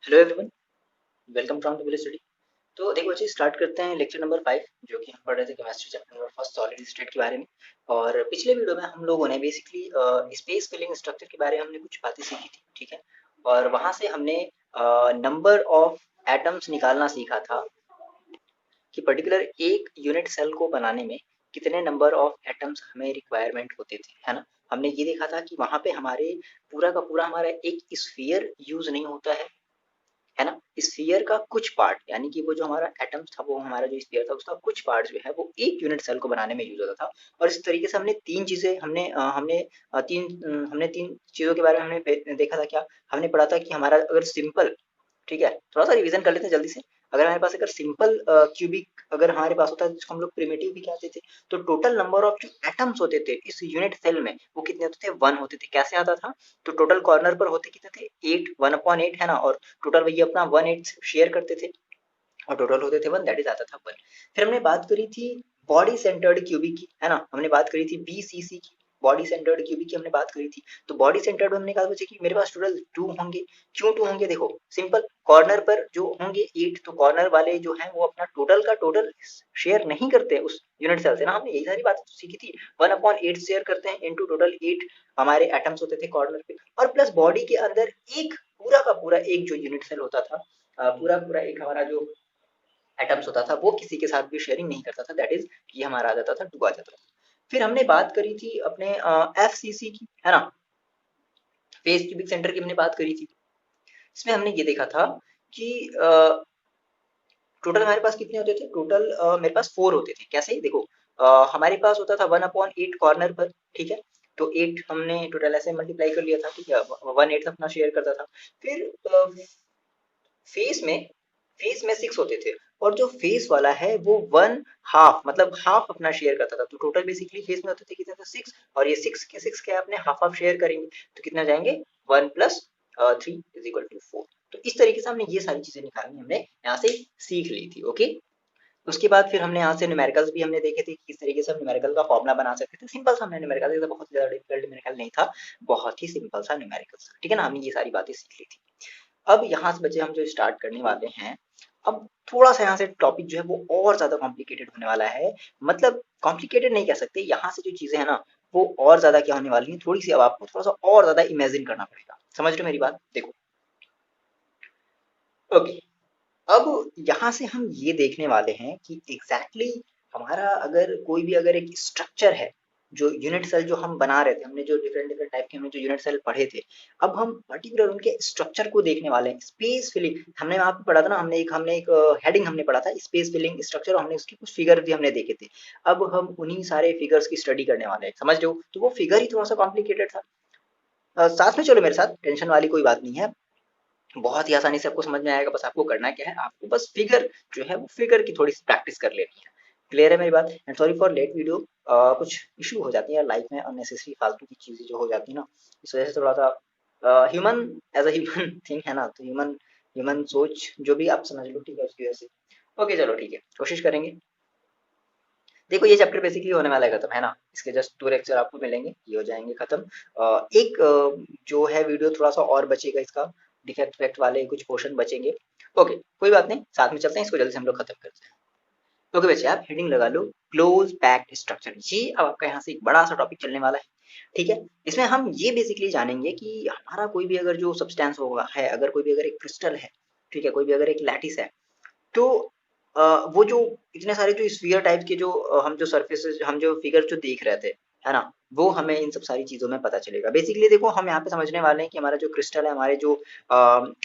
Hello everyone, welcome from the village study. तो देखो बच्चे, स्टार्ट करते हैं लेक्चर नंबर 5, जो कि हम पढ़ रहे थे chemistry chapter number first solid state के बारे में। और पिछले वीडियो में हम लोगों ने बेसिकली स्पेस फिलिंग स्ट्रक्चर के बारे में हमने कुछ बातें सीखी थी, ठीक है। और वहां से हमने नंबर ऑफ एटम्स निकालना सीखा था कि पर्टिकुलर एक यूनिट सेल को बनाने में कितने नंबर ऑफ एटम्स हमें रिक्वायरमेंट होते थे, है ना। हमने ये देखा था कि वहां पे हमारे पूरा का पूरा हमारा एक स्फीयर यूज नहीं होता है ना। स्फीयर का कुछ पार्ट, यानी कि वो जो हमारा एटम्स था, वो हमारा जो स्फीयर था उसका कुछ पार्ट जो है वो एक यूनिट सेल को बनाने में यूज होता था। और इस तरीके से हमने तीन चीजें हमने तीन चीजों के बारे में हमने देखा था। क्या हमने पढ़ा था कि हमारा अगर सिंपल, ठीक है, थोड़ा सा रिवीजन कर लेते हैं जल्दी से। अगर हमारे पास अगर सिंपल क्यूबिक अगर हमारे पास होता है, जिसको हम लोग प्रिमिटिव भी कहते थे, तो टोटल नंबर ऑफ जो एटम्स होते थे इस यूनिट सेल में वो कितने होते थे, 1 होते थे। कैसे आता था? तो टोटल कॉर्नर पर होते कितने थे, 8, 1/8, है ना। और टोटल वही अपना 1/8 शेयर करते थे, और टोटल होते थे 1, दैट इज आता था 1। फिर हमने बात करी थी बॉडी सेंटर्ड क्यूबिक की, है ना। हमने बात करी थी बीसीसी की, बॉडी सेंटर्ड क्यूबिक की हमने बात करी थी। तो बॉडी सेंटर्ड हमने कहा बच्चे कि मेरे पास टोटल 2 होंगे। क्यों 2 होंगे? देखो सिंपल, कॉर्नर पर जो होंगे 8, तो कॉर्नर वाले जो हैं वो अपना टोटल का टोटल शेयर नहीं करते उस यूनिट सेल से ना। हमने यही सारी बातें तो सीखी थी। 1/8 शेयर करते हैं, इनटू टोटल 8 हमारे एटम्स होते थे कॉर्नर पे। और प्लस बॉडी के अंदर एक पूरा का पूरा एक जो यूनिट सेल होता था, पूरा पूरा एक हमारा जो एटम्स होता था वो किसी के साथ भी शेयरिंग नहीं करता था, दैट इज ये हमारा आ जाता था 2 आ जाता था। फिर हमने बात करी थी अपने एफसीसी की, है ना, फेस क्यूबिक सेंटर की हमने बात करी थी। इसमें हमने ये देखा था कि टोटल हमारे पास कितने होते थे, टोटल मेरे पास 4 होते थे। कैसे? देखो हमारे पास होता था 1/8 कॉर्नर पर, ठीक है। तो 8 हमने टोटल ऐसे मल्टीप्लाई कर लिया था, ठीक है, 1/8 अपना शेयर करता था। फिर फेस में फेस में 6 होते थे, और जो फेस वाला है वो 1/2 मतलब हाफ अपना शेयर करता था। तो टोटल बेसिकली फेस में होते थे कितने थे, 6। और ये 6 के 6 क्या अपने हाफ हाफ शेयर करेंगे, तो कितना जाएंगे, 1 प्लस 3 इज इक्वल टू 4। तो इस तरीके से हमने ये सारी चीजें निकालनी हमने यहाँ से सीख ली थी, ओके। उसके बाद फिर हमने यहाँ से न्यूमेरिकल्स भी हमने देखे थे कि किस तरीके से हम न्यूमेरिकल का फॉर्मुला बना सकते थे। सिंपल सा हमने न्यूमेरिकल, बहुत ज्यादा डिफिकल्ट न्यूमेरिकल नहीं था, बहुत ही सिंपल सा न्यूमेरिकल्स था, ठीक है ना। हमने ये सारी बातें सीख ली थी। अब यहाँ से बच्चे हम जो स्टार्ट करने वाले हैं, अब थोड़ा सा यहाँ से टॉपिक जो है वो और ज्यादा कॉम्प्लिकेटेड होने वाला है। मतलब कॉम्प्लिकेटेड नहीं कह सकते, यहाँ से जो चीजें है ना वो और ज्यादा क्या होने वाली है, थोड़ी सी अब आपको थोड़ा सा और ज्यादा इमेजिन करना पड़ेगा। समझ रहे हो मेरी बात? देखो, ओके। अब यहाँ से हम ये देखने वाले हैं कि एग्जैक्टली हमारा अगर कोई भी अगर एक स्ट्रक्चर है, जो यूनिट सेल जो हम बना रहे थे, हमने जो डिफरेंट डिफरेंट टाइप के हमने जो यूनिट सेल पढ़े थे, अब हम पर्टिकुलर उनके स्ट्रक्चर को देखने वाले हैं। स्पेस फिलिंग हमने वहाँ पे पढ़ा था ना, हमने एक हेडिंग हमने पढ़ा था स्पेस फिलिंग स्ट्रक्चर, और हमने उसके कुछ फिगर भी हमने देखे थे। अब हम उन्हीं सारे फिगर्स की स्टडी करने वाले हैं, समझ रहे हो। तो वो फिगर ही थोड़ा सा कॉम्प्लिकेटेड था। साथ में चलो मेरे साथ, टेंशन वाली कोई बात नहीं है, बहुत ही आसानी से आपको समझ में आएगा। बस आपको करना क्या है, आपको बस फिगर जो है वो फिगर की थोड़ी सी प्रैक्टिस कर लेनी है। क्लियर है मेरी बात? And sorry for late video, कुछ इशू हो जाती है लाइफ में, अननेसेसरी फालतू की चीजें जो हो जाती है ना, इस वजह से थोड़ा सा human, as a human thing है ना, तो ह्यूमन ह्यूमन सोच जो भी आप समझ लो, ठीक है, उसकी वजह से। ओके चलो ठीक है, कोशिश करेंगे। देखो ये चैप्टर बेसिकली होने वाला है खत्म, है ना। इसके जस्ट 2 लेक्चर आपको मिलेंगे, ये हो जाएंगे खत्म। एक जो है वीडियो थोड़ा सा और बचेगा इसका, डिफेक्ट फैक्ट वाले कुछ पोर्शन बचेंगे। ओके कोई बात नहीं, साथ में चलते हैं, इसको जल्दी से हम लोग खत्म करते हैं। ओके बच्चे, आप हेडिंग लगा लो, क्लोज पैक्ड स्ट्रक्चर। ये अब आपका यहाँ से एक बड़ा सा टॉपिक चलने वाला है, ठीक है। इसमें हम ये बेसिकली जानेंगे कि हमारा कोई भी अगर जो सब्सटेंस होगा है, अगर कोई भी अगर एक क्रिस्टल है, ठीक है, कोई भी अगर एक लैटिस है, तो वो जो इतने सारे जो स्फीयर टाइप के जो हम जो सरफेसेस, हम जो फिगर जो देख रहे थे, है ना, वो हमें इन सब सारी चीजों में पता चलेगा। बेसिकली देखो हम यहाँ पे समझने वाले हैं कि हमारा जो क्रिस्टल है, हमारे जो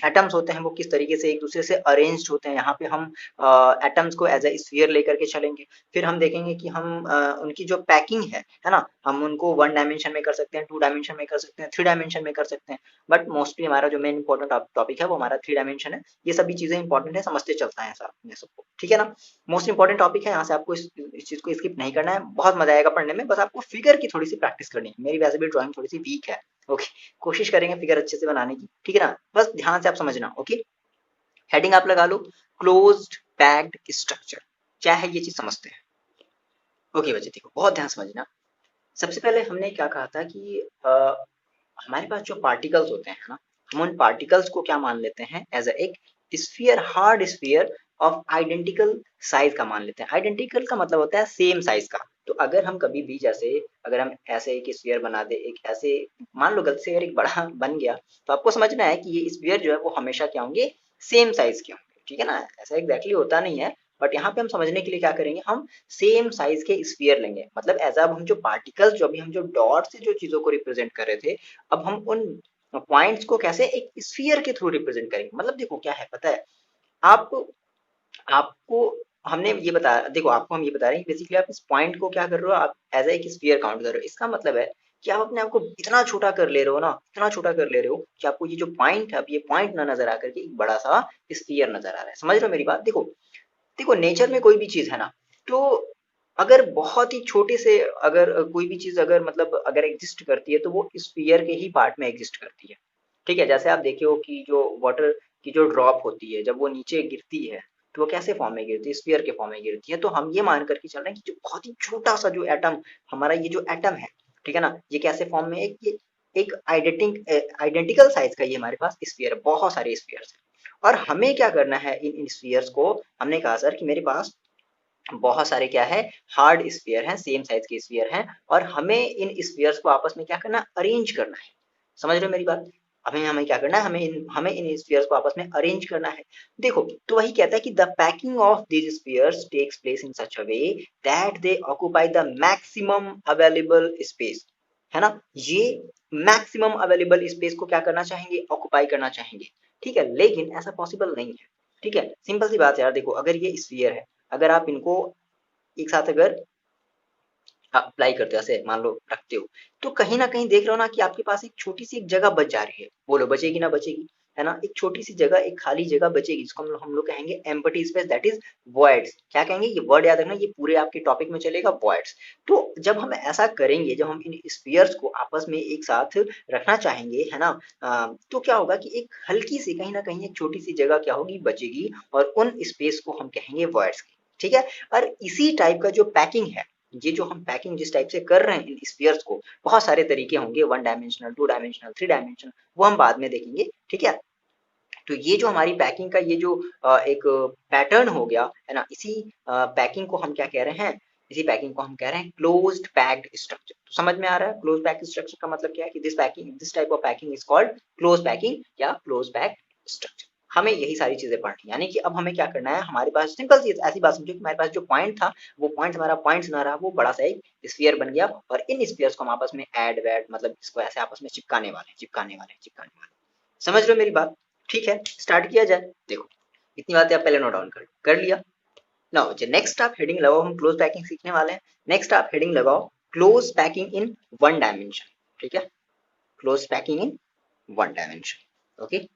एटम्स होते हैं वो किस तरीके से एक दूसरे से अरेंज्ड होते हैं। यहाँ पे हम एटम्स को एज ए स्फीयर लेकर के चलेंगे। फिर हम देखेंगे कि हम उनकी जो पैकिंग है ना, हम उनको 1 डायमेंशन में कर सकते हैं, 2 डायमेंशन में कर सकते हैं, 3 डायमेंशन में कर सकते हैं। बट मोस्टली हमारा जो मेन इंपॉर्टेंट टॉपिक है वो हमारा 3 डायमेंशन है। ये सभी चीजें इंपॉर्टेंट है, समझते चलता है ऐसा अपने सबको, ठीक है ना। मोस्ट इंपॉर्टेंट टॉपिक है, यहाँ से आपको इस चीज को स्किप नहीं करना है, बहुत मजा आएगा पढ़ने में। बस आपको फिगर की थोड़ी सी प्रैक्टिस करनी है, मेरी वैसे भी ड्राइंग थोड़ी सी वीक है, ओके। कोशिश करेंगे फिगर अच्छे से बनाने की, ठीक है ना। बस ध्यान से आप समझना, ओके। हेडिंग आप लगा लो, क्लोज्ड पैक्ड स्ट्रक्चर। क्या है ये चीज समझते हैं। ओके बच्चे देखो, बहुत ध्यान समझना। सबसे पहले हमने क्या कहा था कि हमारे पास जो पार्टिकल्स होते हैं ना, हम उन पार्टिकल्स को क्या मान लेते हैं, एज एक sphere, hard sphere of identical size का मान लेते हैं। आइडेंटिकल का मतलब होता है सेम साइज का। तो अगर हम कभी भी जैसे अगर हम ऐसे एक स्फीयर बना दे, एक ऐसे मान लो गलती से अगर एक बड़ा बन गया, तो आपको समझना है कि ये स्फीयर जो है वो हमेशा क्या होंगे, सेम साइज के होंगे, ठीक है ना। ऐसा एग्जैक्टली होता नहीं है, बट यहाँ पे हम समझने के लिए क्या करेंगे, हम सेम साइज के स्फीयर लेंगे। मतलब एज अब हम जो पार्टिकल्स, जो अभी हम जो डॉट से जो चीजों को रिप्रेजेंट कर रहे थे, अब हम उन पॉइंट्स को कैसे एक स्फीयर के थ्रू रिप्रेजेंट करेंगे। मतलब देखो क्या है पता है, आप आपको हमने ये बताया, देखो आपको हम ये बता रहे हैं कि बेसिकली आप इस पॉइंट को क्या कर रहे हो, आप एज एक स्फीयर काउंट कर रहे हो। इसका मतलब है कि आप अपने आप को इतना छोटा कर ले रहे हो ना, इतना छोटा कर ले रहे हो कि आपको ये जो पॉइंट है, अब ये पॉइंट ना नजर आकर के एक बड़ा सा स्फीयर नजर आ रहा है। समझ रहे हो मेरी बात। देखो देखो नेचर में कोई भी चीज है ना, तो अगर बहुत ही छोटे से अगर कोई भी चीज अगर मतलब अगर एग्जिस्ट करती है, तो वो स्फीयर के ही पार्ट में एग्जिस्ट करती है। ठीक है, जैसे आप देखे हो कि जो वाटर की जो ड्रॉप होती है, जब वो नीचे गिरती है, तो वो कैसे फॉर्म में गिरती है, स्फीयर के फॉर्म में गिरती है। तो हम ये मान करके चल रहे हैं कि जो बहुत ही छोटा सा जो एटम, हमारा ये जो एटम है, ठीक है ना, ये कैसे फॉर्म में, एक आइडेंटिकल साइज का ये हमारे पास स्फीयर, बहुत सारे स्फीयर्स हैं। और हमें क्या करना है इन स्फीयर्स को, हमने कहा सर कि मेरे पास बहुत सारे क्या है, हार्ड स्फीयर हैं, सेम साइज के स्फीयर हैं, और हमें इन स्फीयर्स को आपस में क्या करना, अरेंज करना है। समझ रहे हो मेरी बात। हमें हमें क्या करना है, हमें इन स्फीयर्स को आपस में अरेंज करना है। देखो तो वही कहता है कि the packing of these spheres takes place in such a way that they occupy the maximum available space, है ना। ये मैक्सिमम अवेलेबल स्पेस को क्या करना चाहेंगे, ऑक्यूपाई करना चाहेंगे। ठीक है, लेकिन ऐसा पॉसिबल नहीं है। ठीक है, सिंपल सी बात है यार। देखो अगर ये स्फीयर है, अगर आप इनको एक साथ अगर अप्लाई करते हो, ऐसे मान लो रखते हो, तो कहीं ना कहीं देख रहे हो ना कि आपके पास एक छोटी सी एक जगह बच जा रही है। बोलो बचेगी ना बचेगी, है ना। एक छोटी सी जगह, एक खाली जगह बचेगी, जिसको हम लोग कहेंगे empty space, that is voids. क्या कहेंगे, ये वर्ड याद रखना, ये पूरे आपके टॉपिक में चलेगा, वॉइड्स। तो जब हम ऐसा करेंगे, जब हम इन स्फीयर्स को आपस में एक साथ रखना चाहेंगे, है ना, तो क्या होगा कि एक हल्की सी कहीं ना कहीं एक छोटी सी जगह क्या होगी, बचेगी, और उन स्पेस को हम कहेंगे वॉइड्स। ठीक है। और इसी टाइप का जो पैकिंग है, ये जो हम पैकिंग जिस टाइप से कर रहे हैं इन स्फीयर्स को, बहुत सारे तरीके होंगे, one dimensional, two dimensional, three dimensional, वो हम बाद में देखेंगे। ठीक है। तो ये जो हमारी पैकिंग का ये जो एक पैटर्न हो गया है ना, इसी पैकिंग को हम क्या कह रहे हैं, इसी पैकिंग को हम कह रहे हैं क्लोज्ड पैक्ड स्ट्रक्चर। तो समझ में आ रहा है, क्लोज पैक्ड स्ट्रक्चर का मतलब क्या है कि this type of packing is called close packing या क्लोज पैक्ड स्ट्रक्चर। हमें यही सारी चीजें पढ़नी, यानी कि अब हमें क्या करना है, हमारे पास सिंपल सी ऐसी बात समझो कि हमारे पास जो पॉइंट था, वो पॉइंट हमारा पॉइंट ना रहा, वो बड़ा सा एक स्फीयर बन गया, और इन स्फीयर्स को हम आपस में ऐड वैड, मतलब इसको ऐसे आपस में चिपकाने वाले, समझ रहे हो मेरी बात। ठीक है, स्टार्ट किया जाए। देखो इतनी बातें आप पहले नोट डाउन कर लिया। नाउ जो नेक्स्ट आप हेडिंग लगाओ, हम क्लोज पैकिंग सीखने वाले हैं। नेक्स्ट आप हेडिंग लगाओ close packing in one dimension. ठीक है, close packing in one dimension. Okay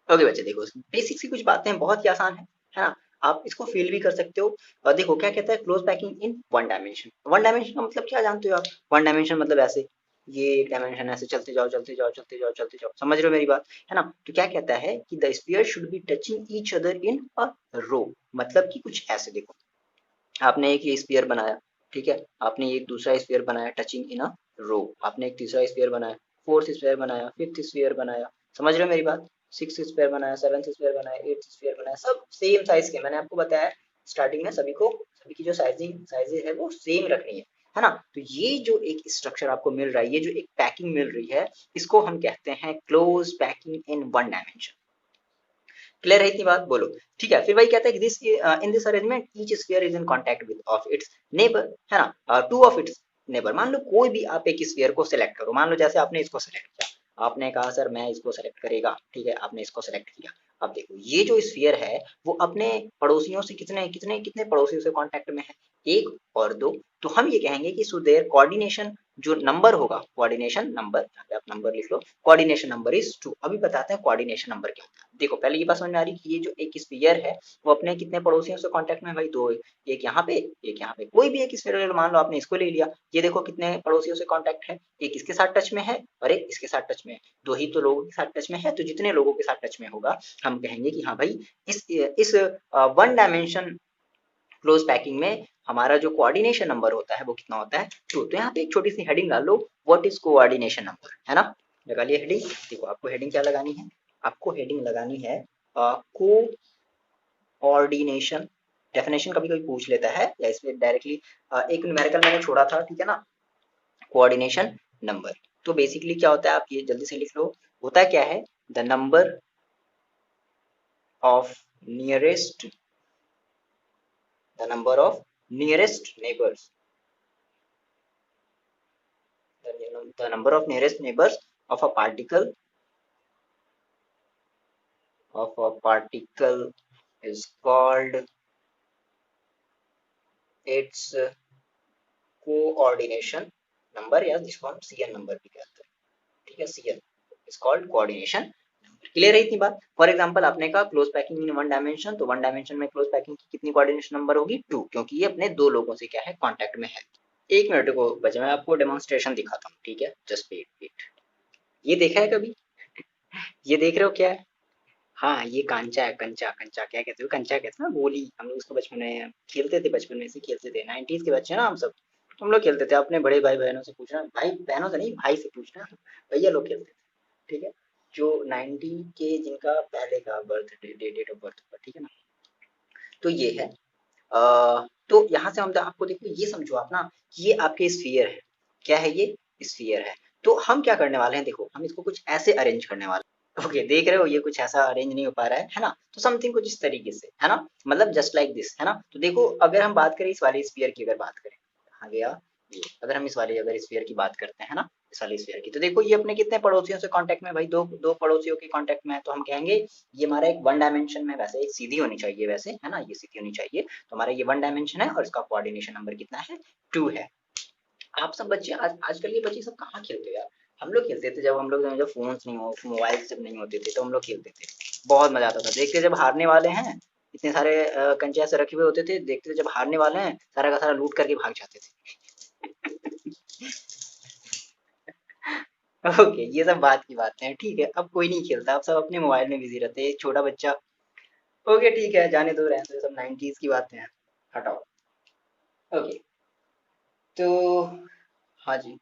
okay बच्चे, देखो बेसिक सी कुछ बातें बहुत ही आसान है ना, आप इसको फील भी कर सकते हो। और देखो क्या कहता है, close packing in one dimension. One dimension का मतलब क्या जानते हो आप, वन डायमेंशन मतलब ऐसे, ये एक डायमेंशन ऐसे चलते जाओ चलते जाओ चलते जाओ चलते जाओ, समझ रहे हो मेरी बात, है ना। तो क्या कहता है कि the sphere should be touching each other in a row, मतलब कि कुछ ऐसे। देखो आपने एक ये स्फीयर बनाया, ठीक है, आपने एक दूसरा स्फीयर बनाया टचिंग इन अ रो, आपने एक तीसरा स्फीयर बनाया, फोर्थ स्फीयर बनाया, फिफ्थ स्फीयर बनाया, समझ रहे हो मेरी बात, सिक्स स्फीयर बनाया, सेवंथ स्फीयर बनाया, एट्थ स्फीयर बनाया, सब सेम साइज के। मैंने आपको बताया स्टार्टिंग में, सभी की जो साइजेज है वो सेम रखनी है ना। तो ये जो एक स्ट्रक्चर आपको मिल रहा है, ये जो एक पैकिंग मिल रही है, इसको हम कहते हैं close packing in one dimension. Clear है इतनी बात, बोलो। ठीक है, फिर वही कहता है कि this in this arrangement each sphere is in contact with of its neighbour, है ना, टू ऑफ इट्स नेबर। मान लो कोई भी आप एक स्फीयर को सिलेक्ट करो, मान लो जैसे आपने इसको सिलेक्ट किया, आपने कहा सर मैं इसको सिलेक्ट करेगा, ठीक है, आपने इसको सिलेक्ट किया। अब देखो ये जो स्फीयर है, वो अपने पड़ोसियों से कितने कितने कितने पड़ोसियों से कांटेक्ट में है, एक और दो। तो हम ये कहेंगे कि सो देयर कोऑर्डिनेशन, जो नंबर होगा, कोऑर्डिनेशन नंबर, यहाँ पे आप नंबर लिख लो, कोऑर्डिनेशन नंबर इज टू। अभी बताते हैं कोऑर्डिनेशन नंबर क्या होता है। देखो पहले ये बात समझ में आ रही कि ये जो एक स्फीयर है, वो अपने कितने पड़ोसियों से कांटेक्ट में है भाई, दो, एक यहाँ पे, एक यहाँ पे, कोई भी एक स्फीयर मान लो आपने इसको ले लिया, ये देखो कितने पड़ोसियों से कांटेक्ट है, एक इसके साथ टच में है और एक इसके साथ टच में है, दो ही तो लोगों के साथ टच में है। तो जितने लोगों के साथ टच में होगा, हम कहेंगे कि हाँ भाई इस वन डायमेंशन क्लोज पैकिंग में हमारा जो कोऑर्डिनेशन नंबर होता है वो कितना होता है, टू। तो यहाँ पे एक छोटी सी हेडिंग डाल लो, व्हाट इज कोऑर्डिनेशन नंबर, है ना। लगा लिया हेडिंग। देखो आपको हेडिंग क्या लगानी है, आपको हेडिंग लगानी है कोऑर्डिनेशन। डेफिनेशन कभी कभी पूछ लेता है या इसमें डायरेक्टली एक न्यूमेरिकल मैंने छोड़ा था, ठीक है ना, कोऑर्डिनेशन नंबर। तो बेसिकली क्या होता है, आप ये जल्दी से लिख लो। होता क्या है, the number of nearest, the number of nearest neighbours, the number of nearest neighbors of a particle is called its coordination number, या जिसको हम CN नंबर भी कहते हैं, ठीक है, CN is called coordination number। Clear है इतनी बात। फॉर एग्जांपल आपने कहा close packing in one dimension, तो वन डायमेंशन में क्लोज पैकिंग की कितनी कोऑर्डिनेशन नंबर होगी, 2, क्योंकि ये अपने दो लोगों से क्या है, कांटेक्ट में है। एक मिनट को बचे, मैं आपको डेमोन्स्ट्रेशन दिखाता हूँ, ठीक है, जस्ट वेट वेट। ये देखा है कभी, ये देख रहे हो क्या है, हाँ ये कांचा है, कंचा कंचा क्या कहते हो, कंचा कहते हैं ना, गोली, हम लोग उसको बचपन में खेलते थे, बचपन में से खेलते थे, 90s के बच्चे हैं ना हम सब, तो हम लोग खेलते थे। अपने बड़े भाई बहनों से पूछना, भाई बहनों से नहीं, भाई से पूछना, भैया लोग खेलते थे, ठीक है, जो 90 के जिनका पहले का बर्थ डेट ऑफ बर्थ होगा, ठीक है ना। तो ये है तो यहाँ से हम आपको देखो, ये समझो आप ना कि ये आपके स्फीयर है, क्या है ये, स्फीयर है। तो हम क्या करने वाले हैं, देखो हम इसको कुछ ऐसे अरेंज करने वाले हैं। ओके देख रहे हो, ये कुछ ऐसा अरेंज नहीं हो पा रहा है ना, तो समथिंग कुछ इस तरीके से है ना, मतलब जस्ट लाइक दिस है ना। तो देखो अगर हम बात करें इस वाले स्फीयर की, अगर बात करें, कहाँ गया ये, अगर हम इस वाले अगर स्फीयर की बात करते हैं ना, इस वाले स्फीयर की, तो देखो ये अपने कितने पड़ोसियों से कांटेक्ट में, भाई दो दो पड़ोसियों के कांटेक्ट में है, तो हम कहेंगे ये हमारा एक वन डायमेंशन में, वैसे एक सीधी होनी चाहिए वैसे, है ना, ये सीधी होनी चाहिए, तो हमारा ये वन डायमेंशन है और इसका कोऑर्डिनेशन नंबर कितना है, 2 है। आप सब बच्चे आजकल ये बच्चे सब कहाँ खेलते हो यार, हम लोग खेलते थे जब हम लोग, जब फोन नहीं हो, मोबाइल जब नहीं होते थे, तो हम लोग खेलते थे, बहुत मजा आता था। देखते जब हारने वाले हैं, इतने सारे कंचे ऐसे रखे हुए होते थे, देखते थे जब हारने वाले हैं, सारा का सारा लूट करके भाग जाते थे। ओके ये सब बात की बातें हैं, ठीक है, अब कोई नहीं खेलता, अब सब अपने मोबाइल में बिजी रहते हैं, एक छोटा बच्चा। ओके ठीक है, जाने दो, रहने दो, ये सब 90s की बातें हैं, हटाओ। ओके तो हाँ जी,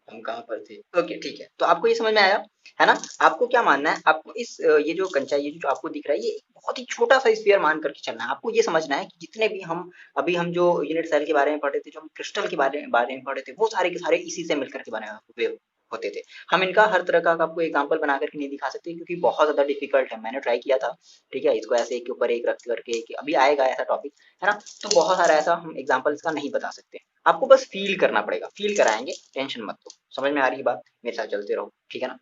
हम कहाँ पर थे, ओके ठीक है, तो आपको ये समझ में आया है ना। आपको क्या मानना है, आपको इस ये जो कंचा, ये जो आपको दिख रहा है, ये एक बहुत ही छोटा सा स्फीयर मान करके चलना है। आपको ये समझना है कि जितने भी हम अभी हम जो यूनिट सेल के बारे में पढ़े थे, जो हम क्रिस्टल के बारे में पढ़े थे, वो सारे के सारे इसी से मिलकर के बने हुए होते थे। हम इनका हर तरह का आपको एग्जाम्पल बना करके नहीं दिखा सकते, क्योंकि बहुत ज्यादा डिफिकल्ट है, मैंने ट्राई किया था, ठीक है, इसको ऐसे एक के ऊपर एक रख करके, अभी आएगा ऐसा टॉपिक, है ना, तो बहुत सारा ऐसा हम एग्जाम्पल इसका नहीं बता सकते। आपको बस फील करना पड़ेगा, फील कराएंगे, टेंशन मत लो, समझ में आ रही है बात, मेरे साथ चलते रहो, ठीक है ना।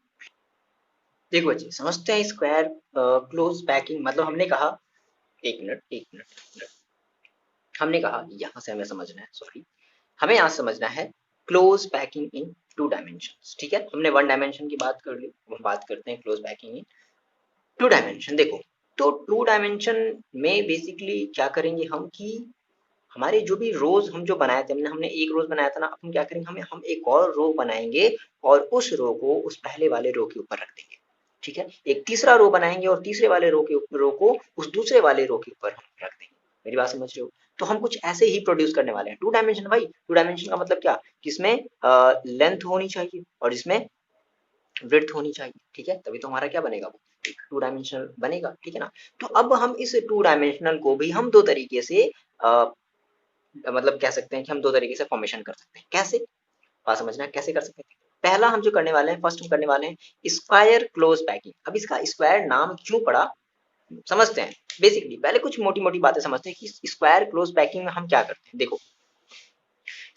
देखो बच्चे समझते हैं, स्क्वायर क्लोज पैकिंग मतलब हमने कहा, एक मिनट एक मिनट एक मिनट, हमने कहा यहाँ से हमें समझना है, सॉरी, हमें यहाँ समझना है क्लोज पैकिंग इन 2 डायमेंशन, ठीक है, हमने 1 डायमेंशन की बात कर ली, हम बात करते हैं क्लोज पैकिंग इन 2 डायमेंशन। देखो तो 2 डायमेंशन में बेसिकली क्या करेंगे हम कि हमारे जो भी रोज हम जो बनाए थे, हमने हमने एक रोज बनाया था ना, अब हम क्या करेंगे, हम एक और रो बनाएंगे और उस रो को उस पहले वाले रो के ऊपर रख देंगे, ठीक है, एक तीसरा रो बनाएंगे और तीसरे वाले रो के ऊपर, रो को उस दूसरे वाले रो के ऊपर हम रख देंगे। मेरी बात समझ रहे हो, तो हम कुछ ऐसे ही प्रोड्यूस करने वाले हैं 2 डायमेंशन। भाई 2 डायमेंशन का मतलब क्या, जिसमें लेंथ होनी चाहिए और इसमें ब्रेड्थ होनी चाहिए, ठीक है, तभी तो हमारा क्या बनेगा, वो एक 2 डायमेंशनल बनेगा, ठीक है ना। तो अब हम इस 2 डायमेंशनल को भी हम दो तरीके से मतलब कह सकते हैं कि हम दो तरीके से फॉर्मेशन कर सकते हैं। कैसे, बात समझना है कैसे कर सकते हैं। पहला हम जो करने वाले हैं, फर्स्ट हम करने वाले हैं स्क्वायर क्लोज पैकिंग। अब इसका स्क्वायर नाम क्यों पड़ा, समझते हैं। बेसिकली पहले कुछ मोटी मोटी बातें समझते हैं कि स्क्वायर क्लोज पैकिंग में हम क्या करते हैं। देखो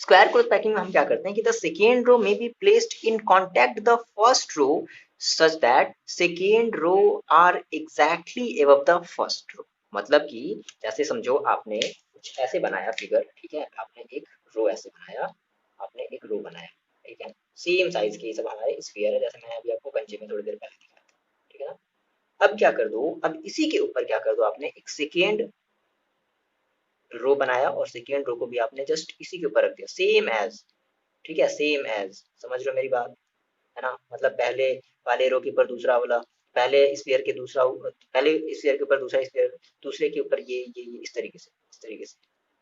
स्क्वायर क्लोज पैकिंग में हम क्या करते हैं कि द सेकेंड रो में be placed in contact the first row such that second row are exactly above the first row. मतलब कि जैसे समझो आपने कुछ ऐसे बनाया फिगर, ठीक है, आपने एक रो ऐसे बनाया, आपने एक रो बनाया, ठीक है, सेम साइज के सब हमारे स्फीयर है, जैसे मैंने अभी आपको कंचे में थोड़ी देर पहले दिखाया था, ठीक है ना। अब क्या कर दो, अब इसी के ऊपर क्या कर दो, आपने एक सेकेंड रो बनाया और सेकेंड रो को भी आपने जस्ट इसी के ऊपर रख दिया, सेम एज, ठीक है, सेम एज, समझ रहे हो मेरी बात, है ना, मतलब पहले वाले रो के ऊपर दूसरा वाला, पहले स्फीयर के दूसरा, पहले स्फीयर के ऊपर दूसरा स्फीयर, दूसरे के ऊपर ये इस तरीके से, इस तरीके से,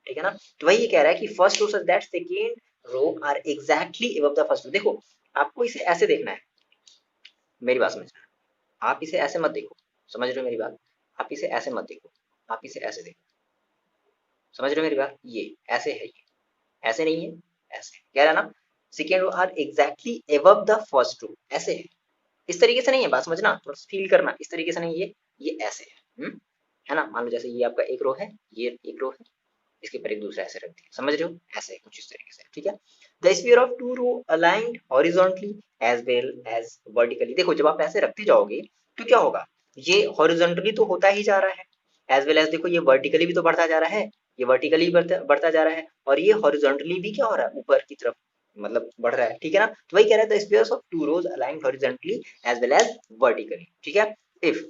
ठीक है ना। तो वही ये कह रहा है कि first row such that second row are exactly above the first row. देखो आपको इसे ऐसे देखना है, मेरी बात समझना, आप इसे ऐसे मत देखो, समझ रहे हो मेरी बात, आप इसे ऐसे मत देखो, आप इसे ऐसे देखो, समझ रहे हो मेरी बात, ये ऐसे है, ये ऐसे नहीं है, ऐसे कह रहा है ना, second row are exactly above the first row, ऐसे है, इस तरीके से नहीं है, बात समझना, थोड़ा फील करना, इस तरीके से नहीं, ये ऐसे है ना, मान लो जैसे ये आपका एक रो है, ये एक रो है, इसके ऊपर एक दूसरा ऐसे रख दिया, समझ रहे हो, ऐसे कुछ इस तरीके से, ठीक है। The sphere of two row aligned horizontally as well as vertically, देखो जब आप ऐसे रखते जाओगे तो क्या होगा, ये हॉरिजॉन्टली तो होता ही जा रहा है, एज वेल एज देखो ये वर्टिकली भी तो बढ़ता जा रहा है, ये वर्टिकली बढ़ता जा रहा है, और ये हॉरिजॉन्टली भी क्या हो रहा है, ऊपर की तरफ मतलब बढ़ रहा है, ठीक है ना, तो वही कह रहा है the spheres of two rows aligned horizontally as well as vertically, ठीक है। इफ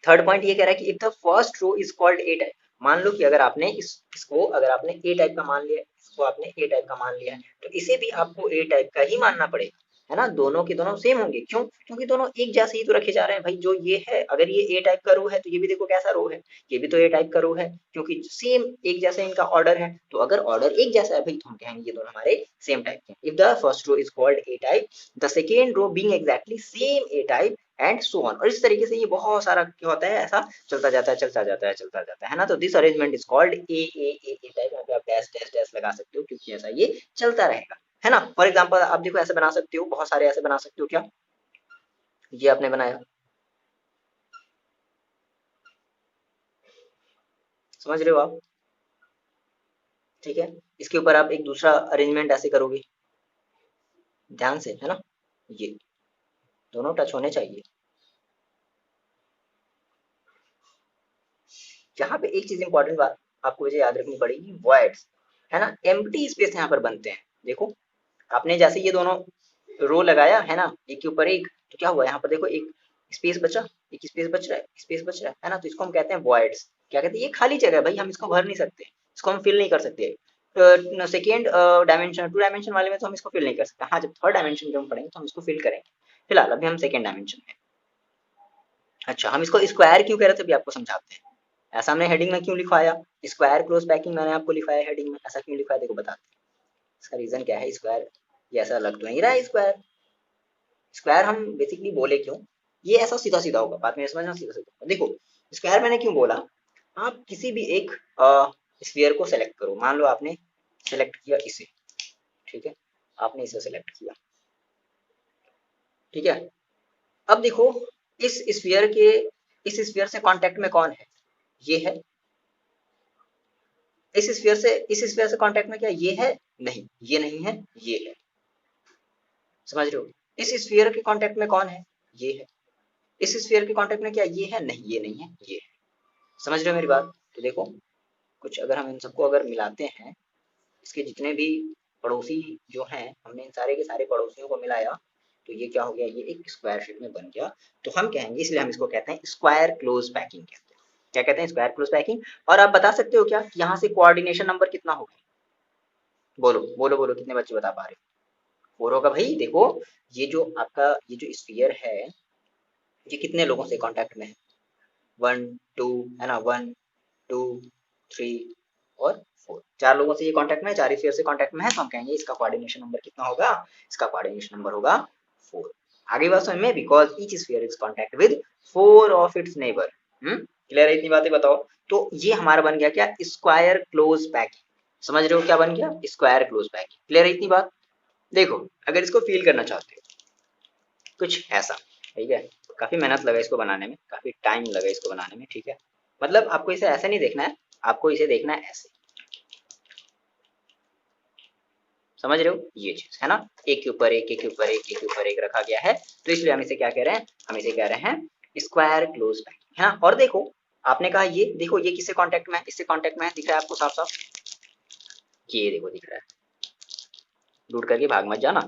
थर्ड पॉइंट ये कह रहा है कि if the first row is called A type, मान लो कि अगर आपने इसको अगर आपने ए टाइप का मान लिया, इसको आपने ए टाइप का मान लिया है, तो इसे भी आपको ए टाइप का ही मानना पड़ेगा, है ना, दोनों के दोनों सेम होंगे, क्यों, क्योंकि दोनों एक जैसे ही तो रखे जा रहे हैं भाई, जो ये है अगर ये ए टाइप का रो है तो ये भी देखो कैसा रो है, ये भी तो ए टाइप का रो है, क्योंकि सेम एक जैसे इनका ऑर्डर है, तो अगर ऑर्डर एक जैसा है भाई तो हम कहेंगे ये दोनों हमारे सेम टाइप के, if the first row is called A type, the second row being exactly same A type and so on, और इस तरीके से ये बहुत सारा क्या होता है, ऐसा चलता जाता है चलता जाता है चलता जाता है ना, तो this arrangement is called A type, यहाँ पे आप डैश डैश डैश लगा सकते हो क्योंकि ऐसा ये चलता रहेगा, है ना। फॉर एग्जाम्पल आप देखो ऐसे बना सकते हो, बहुत सारे ऐसे बना सकते हो, क्या ये आपने बनाया, समझ रहे हो आप, ठीक है, इसके ऊपर आप एक दूसरा अरेंजमेंट ऐसे करोगे, ध्यान से, है ना, ये दोनों टच होने चाहिए। यहाँ पे एक चीज इंपॉर्टेंट बात आपको मुझे याद रखनी पड़ेगी, वॉइड्स, है ना, एम्प्टी स्पेस यहाँ पर बनते हैं, देखो आपने जैसे ये दोनों रो लगाया है ना, एक के ऊपर एक, तो क्या हुआ यहाँ पर देखो एक स्पेस बचा, एक स्पेस बच रहा है, स्पेस बच रहा है ना, तो इसको हम कहते हैं वॉइड्स, क्या कहते हैं, ये खाली जगह है भाई, हम इसको भर नहीं सकते, इसको हम फिल नहीं कर सकते, सेकेंड डायमेंशन टू डायमेंशन वाले में तो हम इसको फिल नहीं कर सकते, हाँ जब थर्ड डायमेंशन जब हम पढ़ेंगे तो हम इसको फिल करेंगे, फिलहाल अभी हम सेकेंड डायमेंशन में। अच्छा हम इसको स्क्वायर क्यों कह रहे थे अभी आपको समझाते हैं, ऐसा हमने हेडिंग में क्यों लिखवाया, स्क्वायर क्लोज पैकिंग मैंने आपको लिखवाया हेडिंग में, ऐसा क्यों लिखवाया देखो बताते हैं, इसका रीजन क्या है, स्क्वायर ये ऐसा लग तो नहीं रहा है स्क्वायर, स्क्वायर हम बेसिकली बोले क्यों, ये ऐसा सीधा सीधा होगा, बात में समझना, सीधा सीधा देखो, स्क्वायर मैंने क्यों बोला, आप किसी भी एक स्फीयर को सेलेक्ट करो, मान लो आपने सेलेक्ट किया इसे, ठीक है, आपने इसे सेलेक्ट किया, ठीक है, अब देखो इस स्फीयर के इस स्फीयर से कांटेक्ट में कौन है, ये है, इस स्फीयर से कांटेक्ट में क्या ये है, नहीं ये नहीं है, ये है, समझ रहे हो, इस स्फीयर के कांटेक्ट में कौन है, ये है, इस स्फीयर के कांटेक्ट में क्या ये है, नहीं ये नहीं है, ये है, समझ रहे हो मेरी बात, तो देखो कुछ अगर हम इन सबको अगर मिलाते हैं, इसके जितने भी पड़ोसी जो हैं, हमने इन सारे के सारे पड़ोसियों को मिलाया, तो ये क्या हो गया, ये एक स्क्वायर शेप में बन गया, तो हम कहेंगे, इसलिए हम इसको कहते हैं स्क्वायर क्लोज पैकिंग कहते हैं, क्या कहते हैं, स्क्वायर क्लोज पैकिंग। और आप बता सकते हो क्या कि यहाँ से कोऑर्डिनेशन नंबर कितना होगा, बोलो बोलो बोलो, कितने बच्चे बता पा रहे हो, फोर होगा भाई, देखो ये जो आपका ये जो स्फीयर है, ये कितने लोगों से कांटेक्ट में है, वन टू, है ना, वन टू थ्री और फोर, चार लोगों से ये कांटेक्ट में है, चार स्फीयर से कांटेक्ट में है, तो हम कहेंगे इसका कोऑर्डिनेशन नंबर कितना होगा, इसका कोऑर्डिनेशन नंबर होगा फोर। आगे बात समझ में, because each sphere is contact with four of its neighbour, clear है, इतनी बातें बताओ, तो ये हमारा बन गया क्या, स्क्वायर क्लोज पैकिंग, समझ रहे हो क्या बन गया, स्क्वायर क्लोज पैकिंग, क्लियर है इतनी बात। देखो अगर इसको फील करना चाहते हो कुछ ऐसा, ठीक है, काफी मेहनत लगा इसको बनाने में, काफी टाइम लगा इसको बनाने में, ठीक है, मतलब आपको इसे ऐसे नहीं देखना है, आपको इसे देखना है ऐसे, समझ रहे हो, ये चीज है ना, एक के ऊपर एक, एक के ऊपर एक, एक के ऊपर एक रखा गया है, तो इसलिए हम इसे क्या कह रहे हैं, हम इसे कह रहे हैं स्क्वायर क्लोज पैकिंग, है ना। और देखो आपने कहा ये देखो ये किससे कांटेक्ट में है, इससे कांटेक्ट में है, दिख रहा है आपको साफ साफ, ये देखो दिख रहा है, दूर करके भाग मत जाना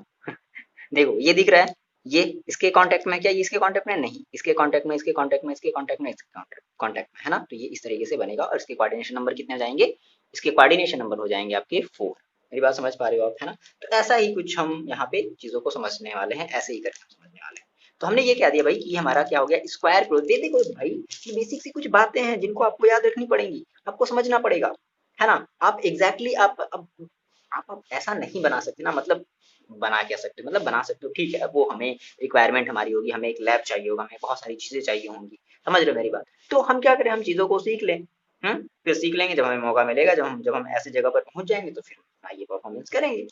देखो ये दिख रहा है, ये इसके कांटेक्ट में, क्या ये इसके कांटेक्ट में, नहीं इसके कांटेक्ट में, इसके कांटेक्ट में, इसके कांटेक्ट में, इसके कांटेक्ट में, है ना, तो ये इस तरीके से बनेगा, और इसके कोऑर्डिनेशन नंबर कितने हो जाएंगे, इसके कोऑर्डिनेशन नंबर हो जाएंगे आपके फोर, मेरी बात समझ पा रहे हो आप, है ना, तो ऐसा ही कुछ हम यहाँ पे चीजों को समझने वाले हैं, ऐसे ही करके समझने वाले हैं। तो हमने ये कह दिया भाई कि ये हमारा क्या हो गया, स्क्वायर क्लोज, दे देखो भाई ये बेसिक सी कुछ बातें हैं जिनको आपको याद रखनी पड़ेंगी, आपको समझना पड़ेगा, है ना, आप एग्जैक्टली आप ऐसा नहीं बना सकते ना, मतलब बना क्या सकते हो, मतलब बना सकते हो ठीक है, वो हमें रिक्वायरमेंट हमारी होगी, हमें एक लैब चाहिए होगा, हमें बहुत सारी चीजें चाहिए होंगी। समझ रहे हो मेरी बात? तो हम क्या करें, हम चीजों को सीख लें। फिर सीख लेंगे, जब हमें मौका मिलेगा, जब हम ऐसी जगह पर पहुंच जाएंगे तो फिर आइए परफॉर्मेंस करेंगे।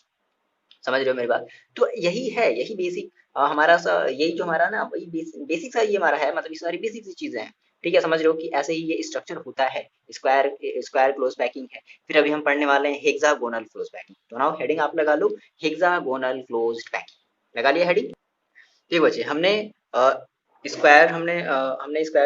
समझ रहे हो मेरी बात? तो यही है, यही बेसिक हमारा सा, यही जो हमारा ना वही बेसिक सा ये हमारा है, मतलब ये सारी बेसिक सी चीजें हैं। ठीक है, समझ रहे हो कि ऐसे ही ये स्ट्रक्चर होता है। स्क्वायर स्क्वायर क्लोज पैकिंग है। फिर अभी हम पढ़ने वाले हैं हेक्सागोनल क्लोज पैकिंग, तो नाउ हेडिंग आप लगा लो, हेक्सागोनल क्लोज पैकिंग। लगा लिया हेडिंग? ठीक बच्चे, हमने स्क्वायर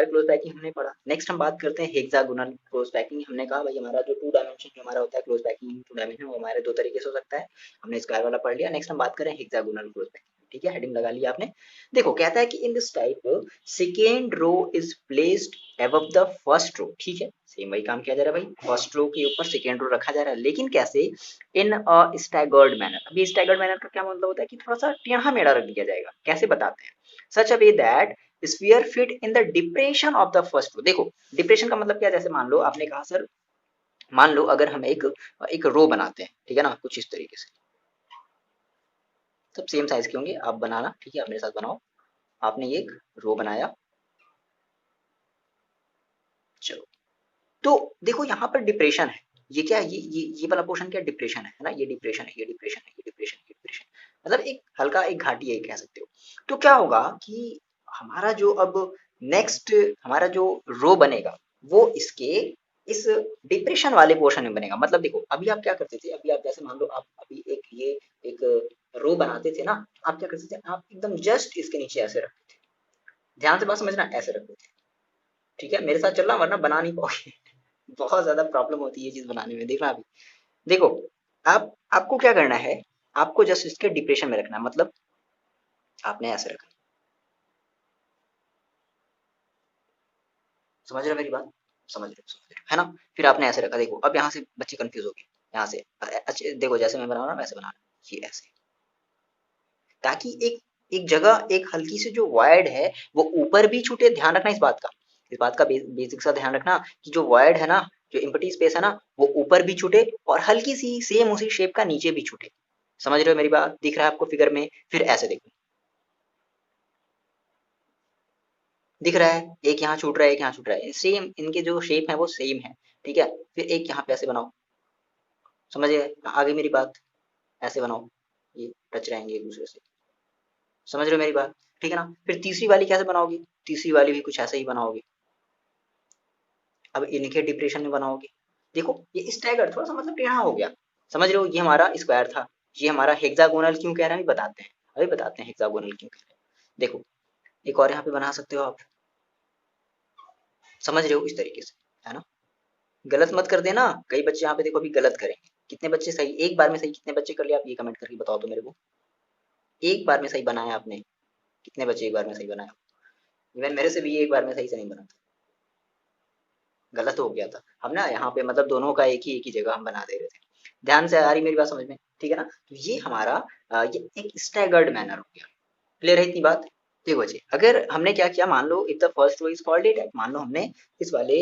क्लोज पैकिंग हमने पढ़ा। नेक्स्ट हम बात करते हैं हेक्सागोनल क्लोज पैकिंग। हमने कहा भाई हमारा जो टू डायमेंशन जो हमारा होता है क्लोज पैकिंग, टू डायमेंशन वो हमारे दो तरीके से हो सकता है। हमने स्क्वायर वाला पढ़ लिया। नेक्स्ट हम बात करें हेक्सागोनल क्लोज पैकिंग। ठीक है, हेडिंग लगा लिया आपने। देखो कहता है कि in this type second row is placed above the first row. ठीक है, सेम वही काम किया जा रहा है भाई, फर्स्ट रो के ऊपर सेकेंड रो रखा जा रहा है, लेकिन कैसे? इन स्टैगर्ड मैनर। अभी स्टैगर्ड मैनर का क्या मतलब होता है कि थोड़ा सा टेढ़ा मेढ़ा रख दिया जाएगा। कैसे बताते हैं? Such a way that sphere fit in the depression of the first row. देखो डिप्रेशन का मतलब क्या, जैसे मान लो आपने कहा सर, मान लो अगर हम एक एक रो बनाते हैं, ठीक है ना, कुछ इस तरीके से, सब सेम साइज के होंगे, आप बनाना, ठीक है, आप मेरे साथ बनाओ। आपने ये एक रो बनाया, चलो। तो देखो यहाँ पर डिप्रेशन है। ये क्या है? ये वाला पोर्शन क्या, डिप्रेशन है ना, ये डिप्रेशन है, ये डिप्रेशन है, ये डिप्रेशन है, ये डिप्रेशन, मतलब एक हल्का एक घाटी है कह सकते हो। तो क्या होगा कि हमारा जो अब नेक्स्ट हमारा जो रो बनेगा, वो इसके इस डिप्रेशन वाले पोर्शन में बनेगा। मतलब देखो अभी आप क्या करते थे, अभी आप जैसे मान लो आप अभी एक ये एक रो बनाते थे ना, आप क्या करते थे, आप एकदम जस्ट इसके नीचे ऐसे रखते थे। ध्यान से बात समझना, ऐसे रखते थे। ठीक है, मेरे साथ चलना, वरना बना नहीं पाओगे। बहुत ज्यादा प्रॉब्लम होती है ये चीज बनाने में, देखना अभी। देखो, आप आपको क्या करना है, आपको जस्ट इसके डिप्रेशन में रखना है, मतलब आपने ऐसे रखना। समझ रहे हो मेरी बात? समझ रहे हो है ना? फिर आपने ऐसे रखा। देखो अब यहाँ से बच्चे कंफ्यूज हो गए, यहाँ से अच्छे देखो, जैसे मैं बना रहा हूँ वैसे बनाना, ये ऐसे, ताकि एक एक जगह एक हल्की सी जो वायर्ड है वो ऊपर भी छूटे। ध्यान रखना इस बात का, इस बात का बेसिक सा ध्यान रखना कि जो वायर्ड है ना, जो इम्पटी स्पेस है ना, वो ऊपर भी छूटे और हल्की सी सेम उसी शेप का नीचे भी छूटे। समझ रहे हो मेरी बात? दिख रहा है आपको फिगर में? फिर ऐसे देखो, दिख रहा है, एक यहाँ छूट रहा है, एक यहाँ छूट रहा है, सेम इनके जो शेप है वो सेम है। ठीक है, फिर एक यहाँ पे ऐसे बनाओ। समझ गए आगे मेरी बात? ऐसे बनाओ, ये टच रहेंगे एक दूसरे से। समझ रहे हो मेरी बात? ठीक है ना? फिर तीसरी वाली कैसे बनाओगे? तीसरी वाली भी कुछ ऐसे ही बनाओगे। अब इनके डिप्रेशन में बनाओगे। देखो ये स्टैगर थोड़ा सा मतलब टेढ़ा हो गया। समझ रहे हो? ये हमारा स्क्वायर था, ये हमारा हेक्सागोनल क्यों कह रहे हैं अभी बताते हैं। अभी बताते हैं हेक्सागोनल क्यों कह रहे हैं। देखो एक और यहाँ पे बना सकते हो आप। समझ रहे हो? इस तरीके से, है ना? गलत मत कर देना, कई बच्चे यहाँ पे देखो अभी गलत करेंगे। कितने बच्चे सही, एक बार में सही कितने बच्चे कर लिया आप, ये कमेंट करके बताओ तो मेरे को। एक बार में सही बनाया आपने? कितने बच्चे एक बार में सही बनाया? इवन मेरे से भी ये एक बार में सही से नहीं बना था, गलत हो गया था। हम ना यहाँ पे मतलब दोनों का एक ही जगह हम बना दे रहे थे। ध्यान से आ रही मेरी बात समझ में? ठीक है ना? तो ये हमारा ये एक स्टैगर्ड मैनर हो गया। क्लियर है इतनी बात? देखो बच्चे, अगर हमने क्या किया, मान लो if the first row is called A type, मान लो हमने इस वाले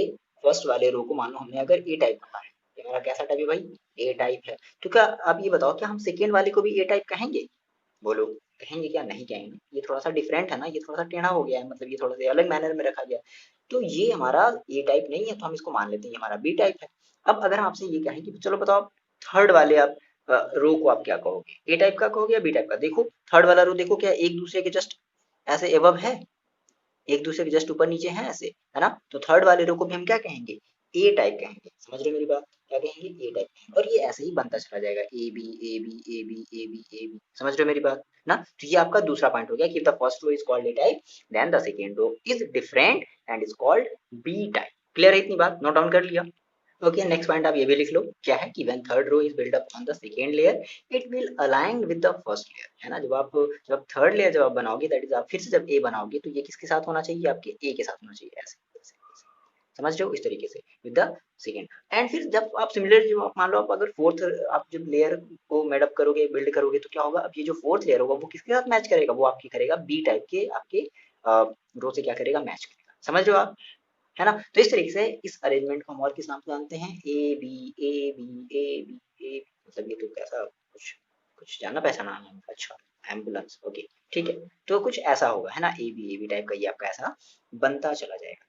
फर्स्ट वाले रो को मान लो हमने अगर ए टाइप रखा है, ये हमारा कैसा टाइप है भाई? ए टाइप है। तो क्या आप ये बताओ, क्या हम सेकेंड वाले को भी ए टाइप कहेंगे? बोलो, कहेंगे क्या? नहीं कहेंगे। ये थोड़ा सा डिफरेंट है ना, ये थोड़ा सा टेढ़ा हो गया है, मतलब ये थोड़ा सा अलग मैनर में रखा गया है। तो ये हमारा ए टाइप नहीं है, तो हम इसको मान लेते हैं ये हमारा बी टाइप है। अब अगर आपसे ये कहें कि चलो बताओ थर्ड वाले आप रो को आप क्या कहोगे, ए टाइप का कहोगे या बी टाइप का? देखो थर्ड वाला रो देखो, क्या एक दूसरे के जस्ट ऐसे एबव है, एक दूसरे के जस्ट ऊपर नीचे हैं ऐसे, है ना? तो थर्ड वाले रो को भी हम क्या कहेंगे? ए टाइप कहेंगे। समझ रहे हो मेरी बात? क्या कहेंगे? A type. और ये ऐसे ही बनता चला जाएगा, A B A B A B A B A B. समझ रहे हो मेरी बात ना? तो ये आपका दूसरा पॉइंट हो गया कि the first row is called A type, then the second row is different and is called B type. Clear है इतनी बात? नोट डाउन कर लिया? ओके, नेक्स्ट पॉइंट आप ये भी लिख लो, क्या है कि when third row is build up on the second layer, it will align with the first layer. है ना? जब थर्ड लेयर जब आप बनाओगे, दैट इज आप फिर से जब ए बनाओगे, तो ये किसके साथ होना चाहिए? आपके ए के साथ होना चाहिए, ऐसे ऐसे ऐसे। समझ रहे हो? इस तरीके से विद द सेकेंड। एंड फिर जब आप सिमिलर, जो आप मान लो आप अगर फोर्थ आप जब लेयर को मेडअप करोगे, बिल्ड करोगे, तो क्या होगा? अब ये जो फोर्थ लेयर होगा वो किसके साथ मैच करेगा? वो आपकी करेगा बी टाइप के आपके रो से क्या करेगा? मैच करेगा। समझ रहे हो आप? है ना? तो इस तरीके से इस अरेंजमेंट को हम और किस नाम से जानते हैं? A B A B A B A B. मतलब ये तो कैसा कुछ कुछ जाना पहचाना नाम है? अच्छा, एम्बुलेंस, ओके, ठीक है। तो कुछ ऐसा होगा है ना, ए बी टाइप का ये आपका ऐसा बनता चला जाएगा।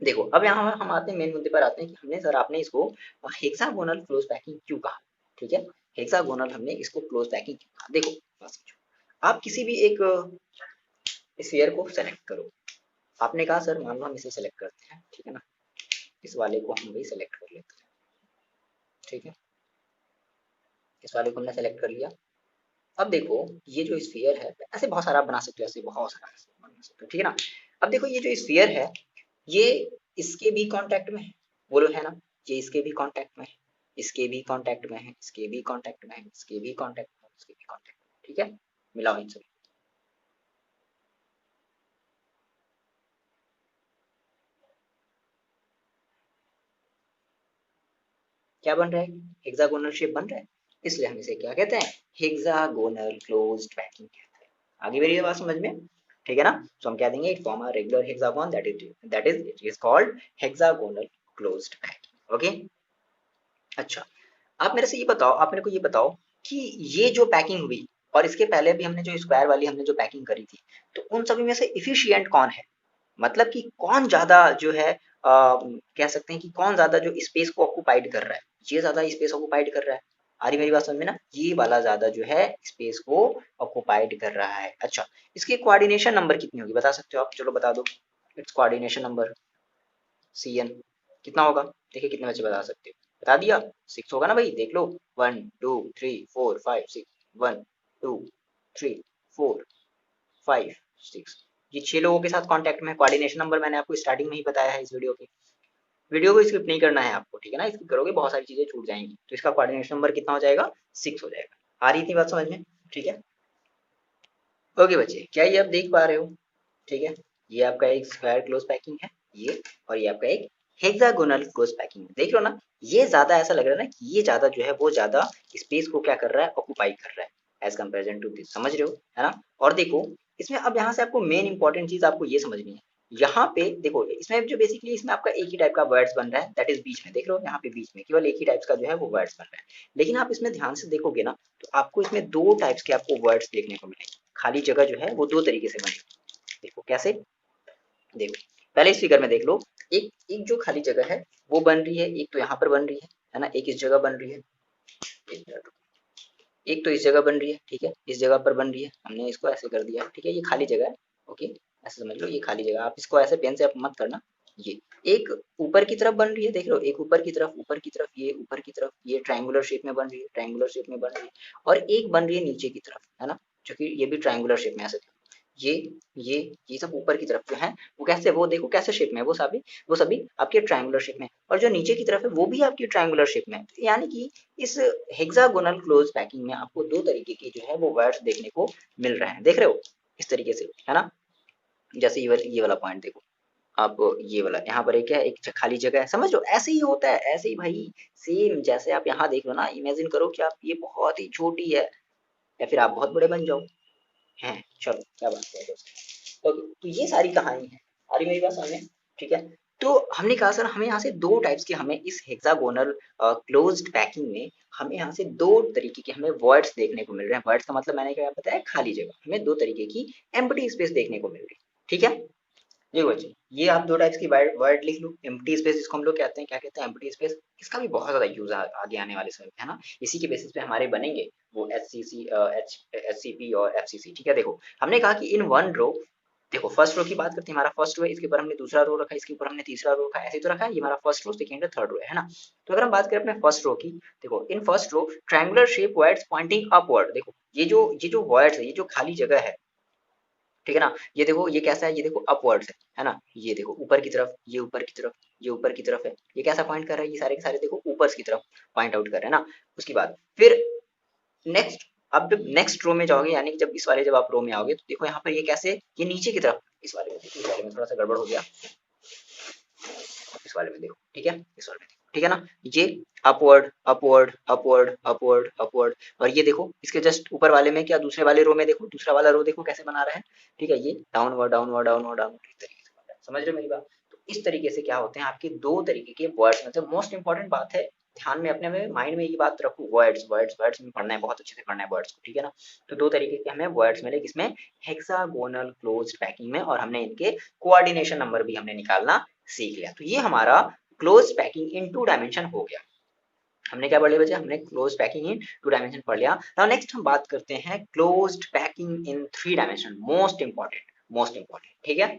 देखो अब यहाँ हम आते हैं मेन मुद्दे पर आते हैं कि हमने सर आपने इसको हेक्सागोनल क्लोज पैकिंग क्यों कहा, ठीक है। हेक्सागोनल हमने इसको क्लोज पैकिंग क्यों कहा, देखो बस समझो। आप किसी भी एक स्फीयर को सेलेक्ट करो, आपने कहा सर मान लो हम इसे सेलेक्ट करते हैं, ठीक है ना, इस वाले को हम भी सेलेक्ट कर लेते हैं, ठीक है, इस वाले को हमने सेलेक्ट कर लिया। अब देखो ये जो स्फीयर है, ऐसे बहुत सारा आप बना सकते हो, ऐसे बहुत सारा ऐसे बना सकते हो, ठीक है ना। अब देखो ये जो स्फीयर है, ये इसके भी कांटेक्ट में है, बोलो है ना, ये इसके भी कांटेक्ट में है, इसके भी कांटेक्ट में है, इसके भी कांटेक्ट में है, इसके भी कांटेक्ट में है, इसके भी कांटेक्ट में है, ठीक है। मिलाओ इन सभी, क्या बन रहा है, हेक्सागोनल शेप बन रहा है, इसलिए हम इसे क्या कहते हैं, हेक्सागोनल क्लोज्ड पैकिंग कहते हैं। आगे मेरी ये बात समझ में, ठीक है ना। तो हम क्या देंगे, it form a regular hexagon, that is it is called hexagonal closed packing, okay. अच्छा, आप मेरे से ये बताओ, आप मेरे को ये बताओ कि ये जो पैकिंग हुई और इसके पहले भी हमने जो स्क्वायर वाली हमने जो पैकिंग करी थी, तो उन सभी में से इफिशिएंट कौन है, मतलब कि कौन ज्यादा जो है कह सकते हैं कि कौन ज्यादा जो स्पेस को ऑक्युपाइड कर रहा है, ये ज्यादा स्पेस ऑक्युपाइड कर रहा है। आ रही मेरी बात समझ में ना, ये वाला ज्यादा जो है स्पेस को ऑक्युपाइड कर रहा है। अच्छा, इसकी कोऑर्डिनेशन नंबर कितनी होगी बता सकते हो आप, चलो बता दो। Its coordination number C N कितना होगा, देखिए कितने बच्चे बता सकते हो, बता दिया, 6 होगा ना भाई, देख लो, 1 2 3 4 5 6, 1 2 3 4 5 6, ये 6 लोगों के साथ कांटेक्ट में। कोऑर्डिनेशन नंबर मैंने आपको स्टार्टिंग में ही बताया है इस वीडियो के, वीडियो को स्किप नहीं करना है आपको, ठीक है ना, स्किप करोगे बहुत सारी चीजें छूट जाएंगी। तो इसका कोऑर्डिनेशन नंबर कितना हो जाएगा, 6 हो जाएगा। आ रही थी बात समझ में, ठीक है। ओके बच्चे, क्या ये आप देख पा रहे हो, ठीक है। ये आपका एक स्क्वायर क्लोज पैकिंग है, ये, और ये आपका एक हेक्सागोनल क्लोज पैकिंग है, देख लो ना। ये ज्यादा ऐसा लग रहा है ना कि ये ज्यादा जो है वो ज्यादा स्पेस को क्या कर रहा है, ऑक्युपाई कर रहा है एज कंपेरिजन टू दिस, समझ रहे हो, है ना। और देखो इसमें अब यहाँ से आपको मेन इंपॉर्टेंट चीज आपको ये समझनी है, यहाँ पे देखो इसमें जो बेसिकली इसमें आपका एक ही टाइप का वर्ड्स बन रहा है, दैट इज बीच में, देख रहे हो यहाँ पे बीच में केवल एक ही टाइप्स का जो है वो वर्ड्स बन रहा है। लेकिन आप इसमें ध्यान से देखोगे ना, तो आपको इसमें दो टाइप्स के आपको वर्ड्स देखने को मिलेंगे, खाली जगह जो है वो दो तरीके से बनेगी। देखो कैसे, देखो पहले इस फिगर में देख लो, एक एक जो खाली जगह है वो बन रही है, एक तो यहाँ पर बन रही है ना, एक इस जगह बन रही है, एक मिनट, एक तो इस जगह बन रही है, ठीक है, इस जगह पर बन रही है, हमने इसको ऐसे कर दिया, ठीक है, ये खाली जगह है, ओके, ऐसे समझ लो ये खाली जगह, आप इसको ऐसे पेन से आप मत करना। ये एक ऊपर की तरफ बन रही है, देख लो, एक ऊपर की तरफ, ऊपर की तरफ, ये ऊपर की तरफ, ये ट्रायंगुलर शेप में बन रही है, ट्रायंगुलर शेप में बन रही है, और एक बन रही है नीचे की तरफ, है ना, जो कि ये भी ट्रायंगुलर शेप में ऐसे, ये ये ये सब ऊपर की तरफ जो है वो कैसे, वो देखो कैसे शेप में है, वो सभी आपके ट्रायंगुलर शेप में है, और जो नीचे की तरफ है वो भी आपकी ट्रायंगुलर शेप में है। तो यानी कि इस हेक्सागोनल क्लोज पैकिंग में आपको दो तरीके के जो है वो वर्ड्स देखने को मिल रहे हैं, देख रहे हो इस तरीके से, है ना। जैसे ये वाला पॉइंट देखो आप, ये वाला यहाँ पर एक क्या है, एक खाली जगह है, समझ लो ऐसे ही होता है, ऐसे ही भाई, सेम जैसे आप यहाँ देख लो ना, इमेजिन करो कि आप ये बहुत ही छोटी है या फिर आप बहुत बड़े बन जाओ, हैं चलो क्या बात है दोस्त। ओके, तो ये सारी कहानी है, आ रही मेरी बात समझ में, ठीक है। तो हमने कहा सर हमें यहाँ से दो टाइप्स के, हमें इस हेक्सागोनल क्लोज्ड पैकिंग में हमें यहाँ से दो तरीके के हमें वर्ड्स देखने को मिल रहे हैं। वर्ड्स का मतलब मैंने क्या बताया, खाली जगह, हमें दो तरीके की एम्प्टी स्पेस देखने को मिल रही है, ठीक है। देखो बच्चे, ये आप दो टाइप्स की वर्ड वर्ड लिख लो, एम्प्टी स्पेस जिसको हम लोग कहते हैं, क्या कहते हैं, एम्प्टी स्पेस, इसका भी बहुत ज्यादा यूज आगे आने वाले समय में, है ना। इसी के बेसिस पे हमारे बनेंगे वो एच सी पी और एफ सी सी, ठीक है। देखो हमने कहा कि इन वन रो, देखो फर्स्ट रो की बात करते हैं, हमारा फर्स्ट रो है, इसके ऊपर हमने दूसरा रो रखा है, इसके ऊपर हमने तीसरा रो रखा है, ऐसे तो रखा है, ये हमारा फर्स्ट रो सेकंड और थर्ड रो है ना। तो अगर हम बात करें अपने फर्स्ट रो की, देखो in first row triangular shape voids pointing upward, देखो ये जो वर्ड्स है, ये जो खाली जगह है, ठीक है ना, ये देखो ये कैसा है, ये देखो अपवर्ड्स है ना, ये देखो ऊपर की तरफ, ये ऊपर की तरफ, ये ऊपर की तरफ है, ये कैसा पॉइंट कर रहा है, ये सारे के सारे देखो ऊपर की तरफ पॉइंट आउट कर रहे हैं ना। उसके बाद फिर नेक्स्ट, अब जब नेक्स्ट रो में जाओगे, यानी कि जब इस वाले जब आप रो में आओगे, तो देखो यहाँ पर ये कैसे, ये नीचे की तरफ, इस वाले में देखो, इस वाले में थोड़ा सा गड़बड़ हो गया, इस वाले में देखो, ठीक है, इस वाले में देखो, ठीक है ना, ये upward upward upward upward upward, और ये देखो इसके जस्ट ऊपर वाले में क्या, दूसरे वाले रो में देखो, दूसरा वाला रो देखो कैसे बना रहा है, ठीक है, ये डाउनवर्ड डाउनवर्ड डाउनवर्ड डाउनवर्ड, इस तरीके से बन रहा है, समझ रहे हो मेरी बात। तो इस तरीके से क्या होते हैं आपके दो तरीके के वर्ड्स में से मोस्ट इंपॉर्टेंट बात है ध्यान में अपने में माइंड में ये बात रखो, वर्ड्स वर्ड्स वर्ड्स में पढ़ना है, बहुत अच्छे से पढ़ना है वर्ड्स को, ठीक है ना। तो दो तरीके के हमें वर्ड्स मिले, किसमें, हेक्सागोनल क्लोज्ड पैकिंग में, और हमने इनके कोऑर्डिनेशन नंबर भी हमने निकालना सीख लिया। तो ये हमारा close packing in two dimension हो गया। हमने क्या पढ़ लिया बच्चे, हमने close packing in two dimension पढ़ लिया। नाउ नेक्स्ट हम बात करते हैं closed packing in three dimension, most important, most important, ठीक है।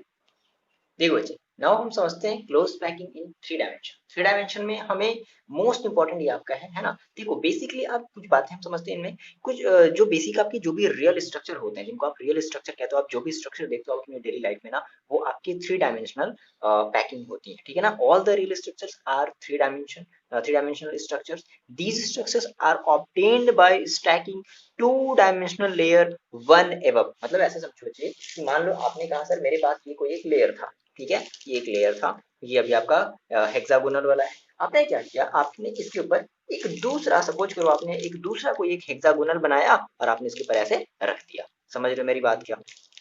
देखो बच्चे, नाउ हम समझते हैं close packing in three dimension. Three dimension में हमें मोस्ट इंपॉर्टेंट ये आपका है ना। देखो बेसिकली आप कुछ बातें हम समझते हैं इनमें, कुछ जो बेसिक आपके जो भी रियल स्ट्रक्चर होते हैं, जिनको आप रियल स्ट्रक्चर कहते हो, आप जो भी स्ट्रक्चर देखते हो अपनी डेली लाइफ में ना, वो आपकी थ्री डायमेंशनल पैकिंग होती है, ठीक है ना। All the real structures are three dimensional structures. These structures are obtained by stacking two dimensional layer one above. मतलब ऐसे समझो बच्चे कि मान लो आपने कहा सर मेरे पास ये कोई एक लेयर था, ठीक है, ये एक लेयर था, ये अभी आपका हेक्सागोनल वाला है। आपने क्या किया, आपने इसके ऊपर एक दूसरा, सपोज करो आपने एक दूसरा कोई एक हेक्सागोनल बनाया और आपने इसके ऊपर ऐसे रख दिया। समझ रहे हो मेरी बात क्या,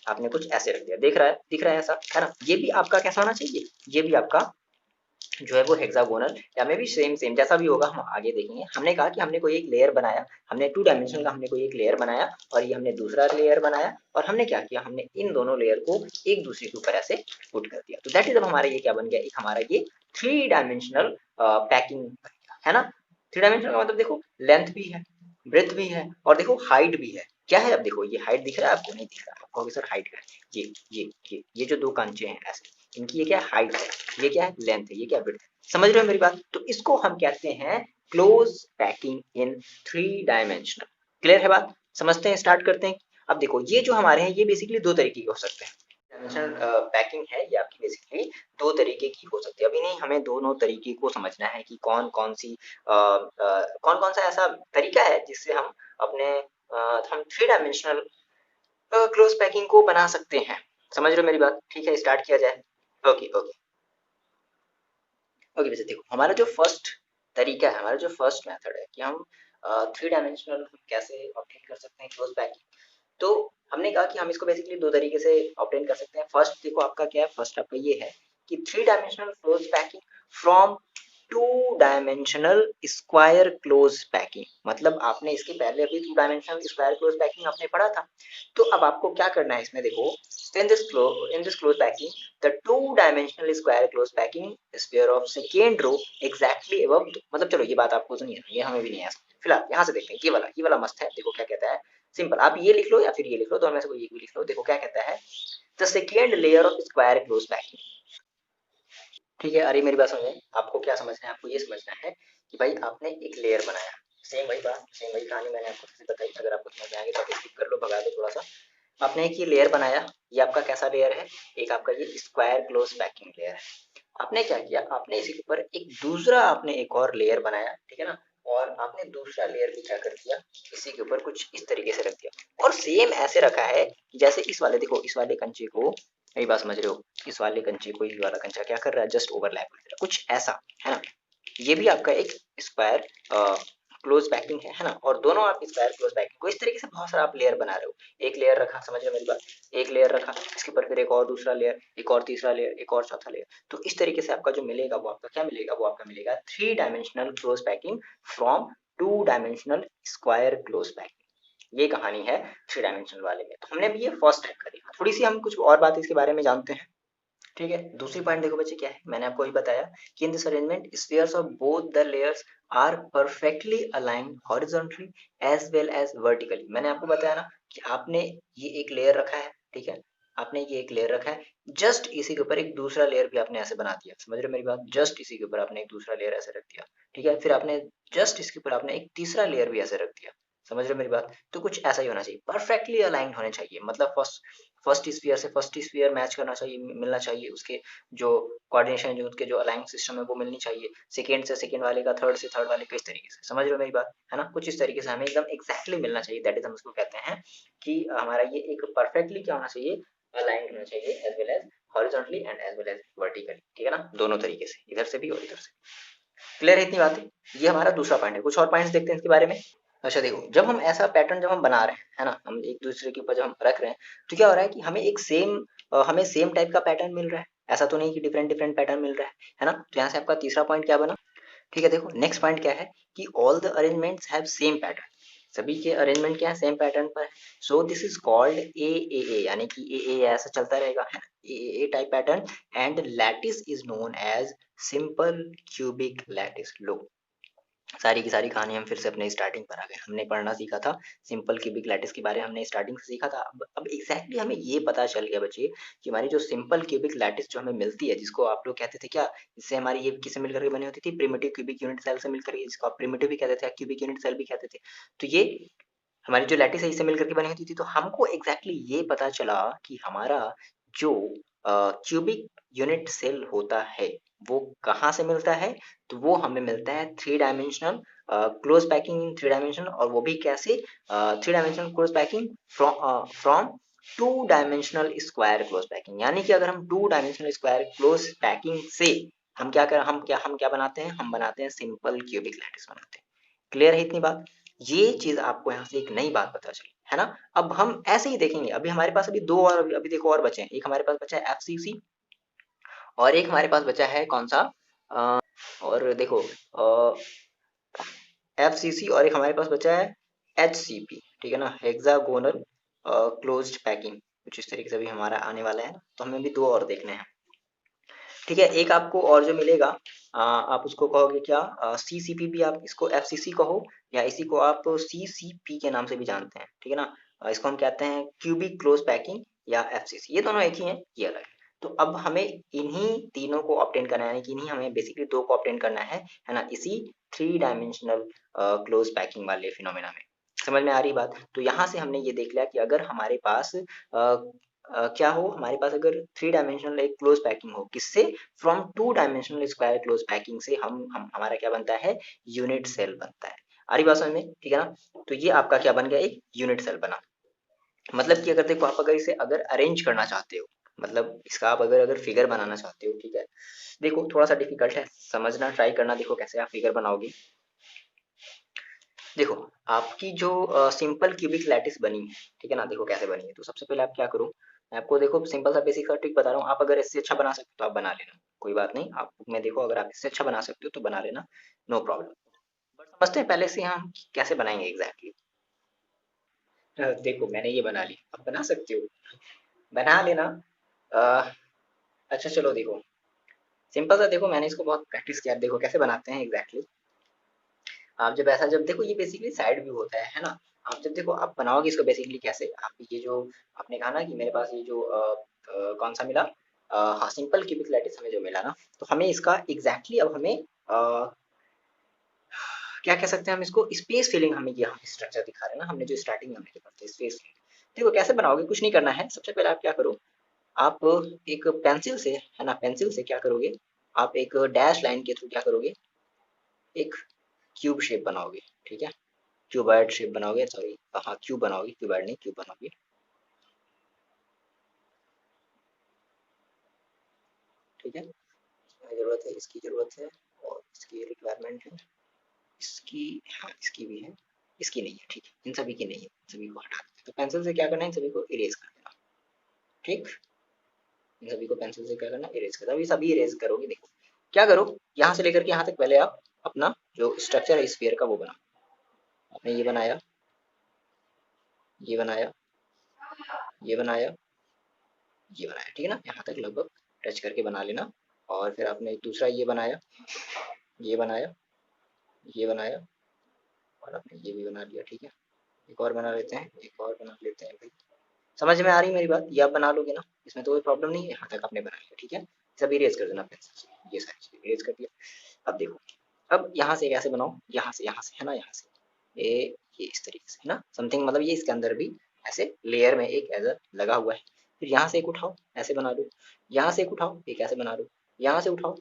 आपने कुछ ऐसे रख दिया, देख रहा है, दिख रहा है ऐसा, है ना। ये भी आपका कैसा होना चाहिए, ये भी आपका जो है वो हेक्सागोनल, या में भी सेम सेम जैसा भी होगा हम आगे देखेंगे। हमने कहा कि हमने कोई एक लेयर बनाया, हमने टू डायमेंशनल का हमने कोई एक लेयर बनाया, और ये हमने दूसरा लेयर बनाया, और हमने क्या किया, हमने इन दोनों लेयर को एक दूसरे के ऊपर ऐसे पुट कर दिया। तो दैट इज अब हमारा ये क्या बन गया, एक हमारा ये थ्री डायमेंशनल पैकिंग, है ना। थ्री डायमेंशनल का मतलब देखो लेंथ भी है, ब्रेथ भी है, और देखो हाइट भी है। क्या है, अब देखो ये हाइट दिख रहा है आपको, नहीं दिख रहा, आपको सर हाइट का है, ये जो दो कांचे हैं ऐसे, इनकी ये क्या हाइट है, ये क्या है लेंथ है, ये क्या विड्थ है। समझ रहे हो मेरी बात, तो इसको हम कहते हैं close packing in three dimensional. Clear है बात, समझते हैं, स्टार्ट करते हैं। अब देखो ये जो हमारे हैं ये बेसिकली दो तरीके के हो सकते हैं। डायमेंशनल पैकिंग है ये आपकी बेसिकली दो तरीके की हो सकती है। अभी नहीं, हमें दोनों तरीके को समझना है कि कौन कौन सी कौन कौन सा ऐसा तरीका है जिससे हम अपने हम थ्री डायमेंशनल क्लोज पैकिंग को बना सकते हैं। समझ रहे हो मेरी बात, ठीक है, स्टार्ट किया जाए। ओके ओके ओके, वैसे देखो हमारा जो फर्स्ट तरीका है, हमारा जो फर्स्ट मेथड है कि हम थ्री डायमेंशनल कैसे ऑब्टेन कर सकते हैं क्लोज पैकिंग। तो हमने कहा कि हम इसको बेसिकली दो तरीके से ऑब्टेन कर सकते हैं। फर्स्ट देखो आपका क्या है, फर्स्ट आपका ये है कि three dimensional close packing from two dimensional square close packing. मतलब आपने इसके पहले अभी two dimensional square close packing आपने पढ़ा था। तो अब आपको क्या करना है इसमें, देखो in this close packing the two dimensional square close packing sphere of second row exactly above, मतलब चलो ये बात आपको सुनिए, ये हमें भी नहीं है। फिलहाल यहाँ से देखते हैं, ये वाला मस्त है। देखो क्या कहता है, सिंपल, आप ये लिख लो या फिर ये लिख लो, दोनों में से कोई एक भी लिख लो। देखो क्या कहता है, the second layer of square close packing, ठीक है। अरे मेरी बात समझे, आपको क्या समझना है, आपको ये समझना है कि भाई आपने एक लेयर बनाया, सेम वही बात, सेम वही कहानी मैंने आपको फिर से बताई। अगर आपको समझ में आएगी तो आप स्किप कर लो, भगा दो थोड़ा सा। आपने एक ये लेयर बनाया, ये आपका कैसा लेयर है, एक आपका ये स्क्वायर क्लोज पैकिंग लेयर है। आपने क्या किया, आपने इसी के ऊपर एक दूसरा, आपने एक और लेयर बनाया, ठीक है ना। और आपने दूसरा लेयर भी क्या कर दिया, इसी के ऊपर कुछ इस तरीके से रख दिया, और सेम ऐसे रखा है जैसे इस वाले, देखो इस वाले कंचे को, यही बात समझ रहे हो, इस वाले कंचे को ये वाला कंचा क्या कर रहा है, जस्ट ओवरलैप कर रहा है, कुछ ऐसा, है ना। ये भी आपका एक स्क्वायर क्लोज पैकिंग है ना। और दोनों आप स्क्वायर क्लोज पैकिंग को इस तरीके से बहुत सारा आप लेयर बना रहे हो। एक लेयर रखा, समझ रहे हो मेरी बात, एक लेयर रखा, इसके ऊपर फिर एक और दूसरा लेयर, एक और तीसरा लेयर, एक और चौथा लेयर। तो इस तरीके से आपका जो मिलेगा वो आपका क्या मिलेगा, वो आपका मिलेगा three dimensional close packing from two dimensional square close packing. ये कहानी है थ्री डायमेंशनल वाले में। तो हमने भी ये फर्स्ट टाइप करी, थोड़ी सी हम कुछ और बात इसके बारे में जानते हैं, ठीक है। दूसरी पॉइंट देखो बच्चे क्या है, मैंने आपको ही बताया कि in this arrangement spheres of both the layers are perfectly aligned horizontally as well as vertically. मैंने आपको बताया ना कि आपने ये एक लेयर रखा है, ठीक है, आपने ये एक लेयर रखा है, जस्ट इसी के ऊपर एक दूसरा लेयर भी आपने ऐसे बना दिया। समझ रहे हो मेरी बात, जस्ट इसी के ऊपर आपने एक दूसरा लेयर ऐसे रख दिया, ठीक है। फिर आपने जस्ट इसके ऊपर आपने एक तीसरा लेयर भी ऐसे रख दिया। समझ रहे हो मेरी बात, तो कुछ ऐसा ही होना चाहिए, परफेक्टली अलाइंड होने चाहिए। मतलब फर्स्ट फर्स्ट स्फीयर से फर्स्ट स्फीयर मैच करना चाहिए, मिलना चाहिए, उसके जो कोऑर्डिनेशन, जो उसके जो अलाइन सिस्टम है वो मिलनी चाहिए, सेकंड से सेकंड वाले का, थर्ड से थर्ड वाले का, इस तरीके से। समझ रहे हो मेरी बात, है ना, कुछ इस तरीके से हमें एकदम एग्जैक्टली मिलना चाहिए। दैट इज हम उसको कहते हैं कि हमारा ये एक परफेक्टली क्या होना चाहिए, अलाइंड होना चाहिए, as well as horizontally and as well as vertically, ठीक है ना, दोनों तरीके से, इधर से भी और इधर से। क्लियर है इतनी बातें, ये हमारा दूसरा पॉइंट है। कुछ और पॉइंट्स देखते हैं इसके बारे में। अच्छा देखो, जब हम ऐसा पैटर्न जब हम बना रहे हैं, है ना, हम एक दूसरे के ऊपर जब हम रख रहे हैं, तो क्या हो रहा है कि हमें एक सेम हमें सेम टाइप का पैटर्न मिल रहा है। ऐसा तो नहीं कि डिफरेंट डिफरेंट पैटर्न मिल रहा है ना। तो यहाँ से आपका तीसरा पॉइंट क्या बना, ठीक है। देखो नेक्स्ट पॉइंट क्या है कि all the arrangements have same pattern, सभी के अरेंजमेंट क्या है, सेम पैटर्न पर है। So this is called A यानी कि ए ऐसा चलता रहेगा है ना, A type pattern. And lattice is known as simple cubic lattice. लो सारी की सारी कहानी हम फिर से अपने स्टार्टिंग पर आ गए। हमने पढ़ना सीखा था सिंपल क्यूबिक लैटिस के बारे में, हमने स्टार्टिंग से सीखा था। अब एग्जैक्टली हमें ये पता चल गया बच्चे कि हमारी जो सिंपल क्यूबिक लैटिस जो हमें मिलती है, जिसको आप लोग कहते थे क्या, इससे हमारी ये किससे मिलकर के बनी होती थी, प्रिमिटिव क्यूबिक यूनिट सेल से मिलकर के, जिसको आप प्रिमिटिव भी कहते थे, क्यूबिक यूनिट सेल भी कहते थे। तो ये हमारी जो लैटिस है इससे मिलकर के बनी होती थी। तो हमको एग्जैक्टली ये पता चला कि हमारा जो क्यूबिक यूनिट सेल होता है वो कहाँ से मिलता है। तो वो हमें मिलता है three dimensional close packing in three dimension, और वो भी कैसे, three dimensional close packing from two dimensional square close packing. यानी कि अगर हम two dimensional square close packing से हम क्या बनाते हैं, हम बनाते हैं सिंपल क्यूबिक लैटिस बनाते हैं। क्लियर है इतनी बात। ये चीज आपको यहाँ से एक नई बात पता चली है ना। अब हम ऐसे ही देखेंगे, अभी हमारे पास अभी दो और अभी देखो और बचे हैं। एक हमारे पास बचा है एफसीसी, और एक हमारे पास बचा है कौन सा, और देखो एफसीसी, और एक हमारे पास बचा है एचसीपी। ठीक है ना, हेक्सागोनल क्लोज्ड पैकिंग। कुछ इस तरीके से भी हमारा आने वाला है ना, तो हमें भी दो और देखने हैं। ठीक है, एक आपको और जो मिलेगा, आप उसको कहोगे क्या, सीसीपी भी आप इसको एफसीसी कहो, या इसी को आप सीसीपी के नाम से भी जानते हैं। ठीक है ना, इसको हम कहते हैं क्यूबिक क्लोज पैकिंग या एफसीसी। ये दोनों एक ही हैं, ये अलग है। तो अब हमें इन्हीं तीनों को ऑब्टेन करना है, यानी कि इन्हीं हमें बेसिकली दो को ऑब्टेन करना है ना, इसी थ्री डायमेंशनल क्लोज पैकिंग वाले फिनोमेना में। समझ में आ रही बात। तो यहाँ से हमने ये देख लिया कि अगर हमारे पास क्या हो, हमारे पास अगर थ्री डायमेंशनल एक क्लोज पैकिंग हो, किससे, from two dimensional square close packing से हम हमारा क्या बनता है, यूनिट सेल बनता है। आ रही बात समझ में, ठीक है ना। तो ये आपका क्या बन गया, एक यूनिट सेल बना। मतलब कि अगर देखो आप अगर इसे अगर अरेंज करना चाहते हो, मतलब इसका आप अगर अगर फिगर बनाना चाहते हो, ठीक है। देखो थोड़ा सा डिफिकल्ट है, समझना ट्राई करना, देखो कैसे आप फिगर बनाओगे। देखो आपकी जो सिंपल क्यूबिक लैटिस बनी है, ठीक है ना, देखो कैसे बनी है। तो सबसे पहले आप क्या करो, मैं आपको देखो सिंपल सा बेसिक सा ट्रिक बता रहा हूँ। आप अगर इससे अच्छा बना सकते हो तो आप बना लेना, कोई बात नहीं। आप में देखो अगर आप इससे अच्छा बना सकते हो तो बना लेना, नो प्रॉब्लम। बट समझते हैं पहले से हम कैसे बनाएंगे एग्जैक्टली। देखो मैंने ये बना ली, आप बना सकते हो, बना लेना। अ, अच्छा चलो देखो, सिंपल सा देखो, मैंने इसको बहुत प्रैक्टिस किया। देखो कैसे बनाते हैं एग्जैक्टली। आप जब ऐसा जब देखो, ये बेसिकली साइड व्यू होता है ना। आप जब देखो आप बनाओगे इसको बेसिकली कैसे, आप ये जो आपने कहा ना कि मेरे पास ये जो कौन सा मिला, हाँ सिंपल क्यूबिक लैटिस हमें जो मिला ना, तो हमें इसका एग्जैक्टली अब हमें क्या कह सकते हैं हम इसको, स्पेस फिलिंग हमें ये हम स्ट्रक्चर दिखा रहे हैं ना, हमने जो स्टार्टिंग में हमने जो पढ़ा स्पेस फिलिंग। देखो कैसे बनाओगे, कुछ नहीं करना है। सबसे पहले आप क्या करो, आप एक पेंसिल से है ना, पेंसिल से क्या करोगे, आप एक डैश लाइन के थ्रू क्या करोगे, एक क्यूब शेप बनाओगे। ठीक है, क्यूबॉइड शेप बनाओगे, सॉरी हाँ क्यूब बनाओगे, क्यूबॉइड नहीं क्यूब बनाओगे। ठीक है, इसमें जरूरत है, इसकी जरूरत है, और इसकी रिक्वायरमेंट है, इसकी, हाँ इसकी भी है, इसकी नहीं है। ठीक है, इन सभी की नहीं है, इन सभी को हटा देते हैं। तो पेंसिल से क्या करना है, इन सभी को इरेज कर देना। ठीक, इन सभी को पेंसिल से क्या करना, इरेज करना। अभी सभी इरेज करोगे, देखो क्या करो, यहाँ से लेकर के यहाँ तक पहले आप अपना जो स्ट्रक्चर है स्फीयर का वो बनाओ। आपने ये बनाया, ये बनाया, ये बनाया, ये बनाया, ठीक है ना, यहाँ तक लगभग टच करके बना लेना। और फिर आपने एक दूसरा ये बनाया, ये बनाया, ये बनाया, और आपने ये भी बना लिया। ठीक है, एक और बना लेते हैं, एक और बना लेते हैं भाई। समझ में आ रही मेरी बात, ये आप बना लोगे ना, इसमें तो कोई प्रॉब्लम नहीं है। यहाँ तक आपने बना लिया, ठीक है। सब इरेज कर देना पेंसिल से, ये सारी चीजें इरेज कर दिया। अब देखो, अब यहाँ से कैसे बनाओ, यहाँ से है ना, यहाँ से ये इस तरीके से है ना, समथिंग मतलब ये इसके अंदर भी ऐसे लेयर में एक ऐसा लगा हुआ है। फिर यहाँ से एक उठाओ, ऐसे बना लो। यहाँ से एक उठाओ, एक ऐसे बना लो। यहाँ से उठाओ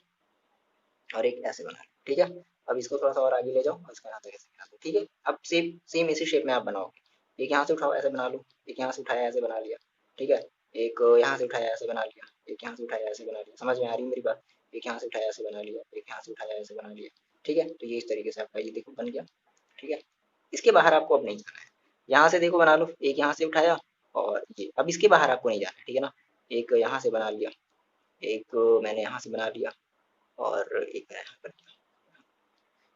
और एक ऐसे बना लो। ठीक है, अब इसको थोड़ा सा और आगे ले जाओ और इसका यहाँ तक ऐसे बना लो। ठीक है, अब सेम सेम इसी शेप में आप बनाओगे। एक यहाँ से उठाओ, ऐसे बना लो। एक यहाँ से उठाया, ऐसे बना लिया। ठीक है, एक यहाँ से उठाया, ऐसे बना लिया। एक यहाँ से उठाया, ऐसे बना लिया। समझ में आ रही है मेरी बात। एक यहाँ से उठाया, ऐसे बना लिया। एक यहाँ से उठाया, ऐसे बना लिया। ठीक है, तो ये इस तरीके से आपका ये देखो बन गया। ठीक है, इसके बाहर आपको अब नहीं जाना है। यहाँ से देखो बना लो, एक यहाँ से उठाया, और ये अब इसके बाहर आपको नहीं जाना है। ठीक है ना, एक यहाँ से बना लिया, एक मैंने यहाँ से बना लिया, और एक मैंने यहाँ पर किया।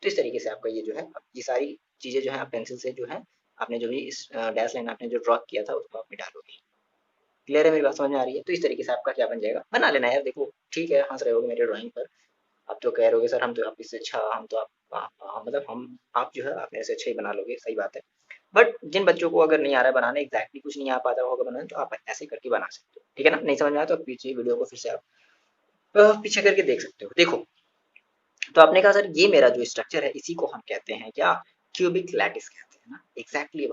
तो इस तरीके से आपका ये जो है, ये सारी चीजें जो है आप पेंसिल से जो है आपने जो भी इस डैश लाइन आपने जो ड्रॉ किया था उसको आप मिटा लोगे। क्लियर है, मेरी बात समझ में आ रही है? तो इस तरीके से आपका क्या बन जाएगा, बना लेना यार। देखो ठीक है, हंस रहे होगे मेरे ड्राइंग पर, आप तो कह रहोगे सर हम तो आप इससे अच्छा, हम तो मतलब हम आप जो है आप मेरे से अच्छा ही बना लोगे, सही बात है। बट जिन बच्चों को अगर नहीं आ रहा है बनाने, एग्जैक्टली कुछ नहीं आ पाता होगा बनाने, तो आप ऐसे करके बना सकते हो, ठीक है ना? नहीं समझ में आया तो पीछे वीडियो को फिर से आप पीछे करके देख सकते हो। देखो, तो आपने कहा सर ये मेरा जो स्ट्रक्चर है इसी को हम कहते हैं क्या, क्यूबिक लैटिस कहते हैं ना। एग्जैक्टली अब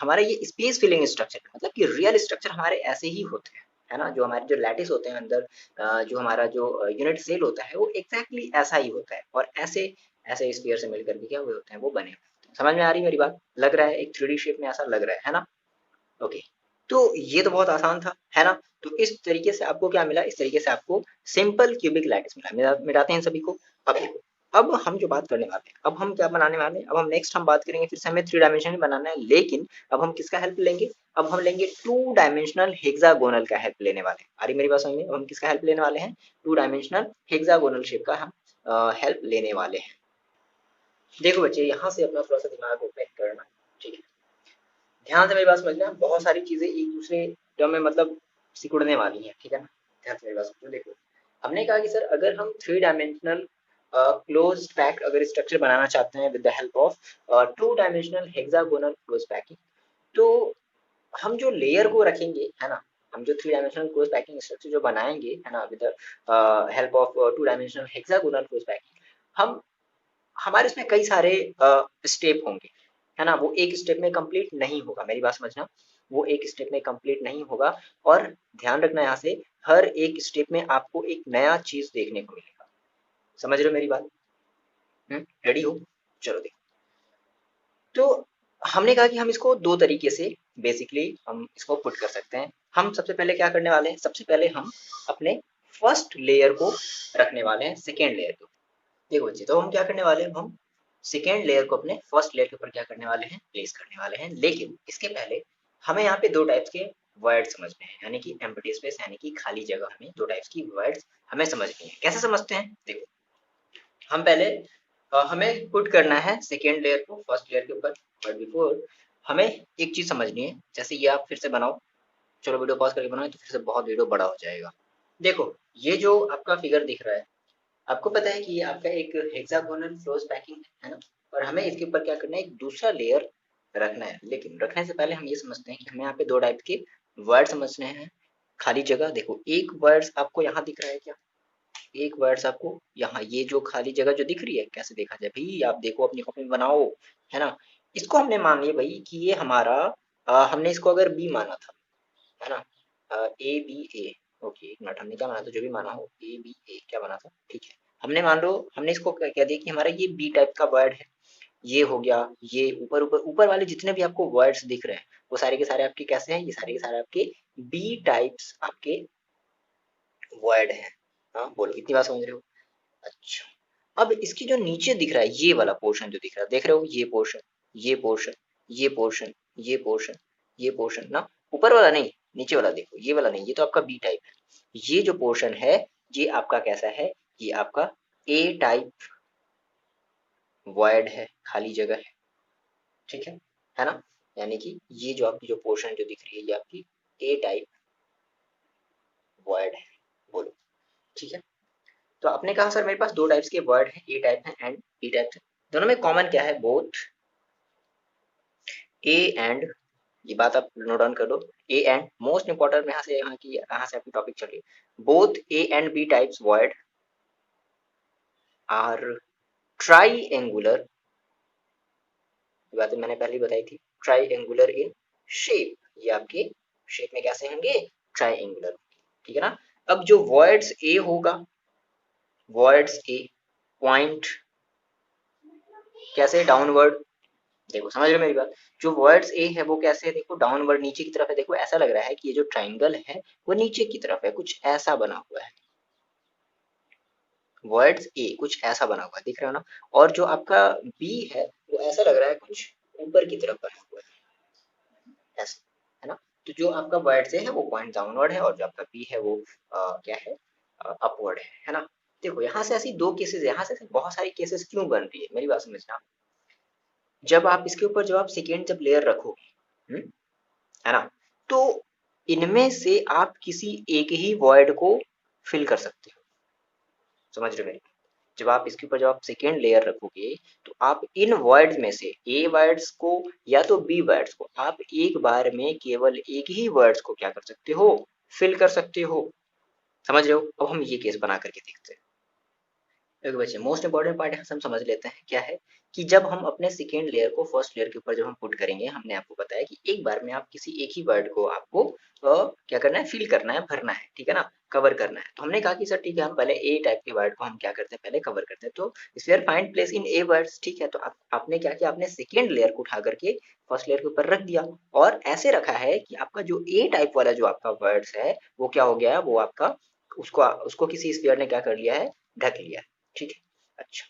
हमारा ये स्पेस फिलिंग स्ट्रक्चर है, मतलब कि रियल स्ट्रक्चर हमारे ऐसे ही होते हैं, है ना। जो हमारे जो लैटिस होते हैं अंदर, जो हमारा जो यूनिट सेल होता है वो एग्जैक्टली ऐसा ही होता है, और ऐसे ऐसे स्फीयर से मिलकर के क्या हुए होते हैं, वो बने हुए होते हैं। समझ में आ रही है मेरी बात? लग रहा है एक 3D शेप में ऐसा लग रहा है ना। ओके, तो ये तो बहुत आसान था, है ना। तो इस तरीके से आपको क्या मिला, इस तरीके से आपको सिंपल क्यूबिक लैटिस मिला। मिटाते हैं सभी को। अब देखो, अब हम जो बात करने वाले हैं, अब हम क्या बनाने वाले हैं, अब हम नेक्स्ट हम बात करेंगे, फिर से हमें 3 डायमेंशन ही बनाना है, लेकिन अब हम किसका हेल्प लेंगे, अब हम लेंगे 2 डायमेंशनल हेक्सागोनल का हेल्प लेने वाले हैं। अरे मेरी बात समझ में, हम किसका हेल्प लेने वाले हैं, 2 डायमेंशनल हेक्सागोनल शेप का हम हेल्प लेने वाले हैं। देखो बच्चे, यहाँ से अपना थोड़ा सा दिमाग ओपन करना, ठीक है। ध्यान से मेरी बात समझना, बहुत सारी चीजें एक दूसरे टर्म में मतलब सिकुड़ने वाली हैं, ठीक है ना। ध्यान से मेरी बात समझो। देखो, हमने कहा कि सर अगर हम 3 डायमेंशनल क्लोज पैक अगर स्ट्रक्चर बनाना चाहते हैं with the help of 2 dimensional hexagonal close packing, तो हम जो लेयर को रखेंगे, है ना, हम जो 3 डायमेंशनल क्लोज पैकिंग स्ट्रक्चर जो बनाएंगे, है ना, with the help of 2 dimensional hexagonal close packing, हम हमारे इसमें कई सारे स्टेप होंगे, है ना। वो एक स्टेप में कंप्लीट नहीं होगा, मेरी बात समझना, वो एक स्टेप में कंप्लीट नहीं होगा। और ध्यान रखना, यहाँ से हर एक स्टेप में आपको एक नया चीज देखने को मिलेगा। समझ रहे हो मेरी बात? रेडी हो? चलो देखो, तो हमने कहा कि हम इसको दो तरीके से बेसिकली हम इसको पुट कर सकते हैं। हम सबसे पहले क्या करने वाले हैं, सबसे पहले हम अपने फर्स्ट लेयर को रखने वाले हैं सेकेंड लेयर को। देखो बच्चे, तो हम क्या करने वाले हैं, हम सेकेंड लेयर को अपने फर्स्ट लेयर के ऊपर क्या करने वाले हैं, प्लेस करने वाले हैं। लेकिन इसके पहले हमें यहाँ पे दो टाइप्स के वर्ड समझने हैं, यानी कि एम्प्टी स्पेस यानी कि खाली जगह, हमें दो टाइप्स की वर्ड्स हमें समझनी है। कैसे समझते हैं, देखो, हम पहले हमें पुट करना है सेकेंड लेयर को फर्स्ट लेयर के ऊपर, बट बिफोर हमें एक चीज समझनी है। जैसे ये आप फिर से बनाओ, चलो वीडियो पॉज करके बनाओ, तो फिर से बहुत वीडियो बड़ा हो जाएगा। देखो, ये जो आपका फिगर दिख रहा है, आपको पता है कि ये आपका एक हेक्सागोनल क्लोज पैकिंग है ना। और हमें इसके ऊपर क्या करना है, एक दूसरा लेयर रखना है। लेकिन रखने से पहले हम ये समझते हैं कि हमें यहाँ पे दो टाइप के वर्ड समझने हैं। खाली जगह, देखो एक वर्ड्स आपको यहाँ दिख रहा है क्या, एक वर्ड्स आपको यहाँ, ये जो खाली जगह जो दिख रही है, कैसे देखा जाए भाई, आप देखो अपनी कॉपी में बनाओ, है ना। इसको हमने मान लिया भाई कि ये हमारा हमने इसको अगर बी माना था, है ना, ए बी ए, ओके एक मिनट, हमने क्या माना था, जो भी माना हो, ए बी ए क्या माना था, ठीक है। हमने मान लो, हमने इसको कह दिया कि हमारा ये बी टाइप का वर्ड है, ये हो गया। ये ऊपर ऊपर ऊपर वाले जितने भी आपको वर्ड्स दिख रहे हैं, वो सारे के सारे आपके कैसे हैं, ये सारे के सारे आपके बी टाइप्स आपके वर्ड हैं। हाँ बोलो, इतनी बात समझ रहे हो? अच्छा, अब इसकी जो नीचे दिख रहा है, ये वाला पोर्शन जो दिख रहा है, देख रहे हो, ये पोर्शन, ये पोर्शन, ये पोर्शन, ये पोर्शन, ये पोर्शन ना, ऊपर वाला नहीं, नीचे वाला देखो, ये वाला नहीं, ये तो आपका बी टाइप है। ये जो पोर्शन है, ये आपका कैसा है, ये आपका ए टाइप वर्ड है, खाली जगह है, ठीक है ना। यानी कि ये जो आपकी जो पोर्शन जो दिख रही है, ये आपकी ए टाइप वर्ड है। बोलो, ठीक है। तो आपने कहा सर मेरे पास दो टाइप्स के वर्ड हैं, ए टाइप है एंड बी टाइप है, दोनों में कॉमन क्या है, बोथ ए एंड, ये बात आप नोट डाउन कर लो, ए एंड मोस्ट इंपॉर्टेंट, यहाँ से आपकी टॉपिक चल रही है, both A and B types वर्ड आर ट्राइएंगुलर, ये बात मैंने पहले ही बताई थी, ट्राइएंगुलर इन शेप, ये आपके शेप में कैसे होंगे, ट्राइएंगुलर, ठीक है ना। अब जो वर्ड्स ए होगा, वर्ड्स ए पॉइंट कैसे, डाउनवर्ड, देखो समझ रहे हो मेरी बात, जो वर्ड्स ए है वो कैसे है, देखो डाउनवर्ड, नीचे की तरफ है। देखो ऐसा लग रहा है कि ये जो ट्राइंगल है वो नीचे की तरफ है, कुछ ऐसा बना हुआ है, वर्ड्स ए कुछ ऐसा बना हुआ है, दिख रहा है ना। और जो आपका बी है वो ऐसा लग रहा है कुछ ऊपर की तरफ बना हुआ है, ऐसा, है ना। तो जो आपका वर्ड्स ए है वो पॉइंट डाउनवर्ड है, और जो आपका बी है वो क्या है, अपवर्ड है ना। देखो यहाँ से ऐसी दो केसेस है, यहाँ से ऐसी बहुत सारी केसेस क्यों बन रही है, मेरी बात समझना। जब आप इसके ऊपर जब आप सेकेंड जब लेयर रखोगे, है ना, तो इनमें से आप किसी एक ही वर्ड को फिल कर सकते हो, समझ रहे हो मेरी। जब आप इसके ऊपर जब आप सेकेंड लेयर रखोगे, तो आप इन वर्ड्स में से ए वर्ड्स को या तो बी वर्ड्स को आप एक बार में केवल एक ही वर्ड्स को क्या कर सकते हो, फिल कर सकते हो, समझ रहे हो। अब हम ये केस बना करके देखते हैं। देखो बच्चे, मोस्ट इंपॉर्टेंट पार्ट यहाँ से हम समझ लेते हैं क्या है, कि जब हम अपने सेकेंड लेयर को फर्स्ट लेयर के ऊपर जब हम पुट करेंगे, हमने आपको बताया कि एक बार में आप किसी एक ही वर्ड को आपको क्या करना है, फिल करना है, भरना है, ठीक है ना, कवर करना है। तो हमने कहा कि सर ठीक है, हम पहले ए टाइप के वर्ड को हम क्या करते हैं, पहले कवर करते हैं। तो sphere find place in A words, ठीक है। तो आपने क्या किया, आपने सेकेंड लेयर को उठा करके फर्स्ट लेयर के ऊपर रख दिया, और ऐसे रखा है कि आपका जो ए टाइप वाला जो आपका वर्ड्स है वो क्या हो गया है, वो आपका उसको उसको किसी स्फीयर ने क्या कर लिया है, ढक लिया है, ठीक है। अच्छा,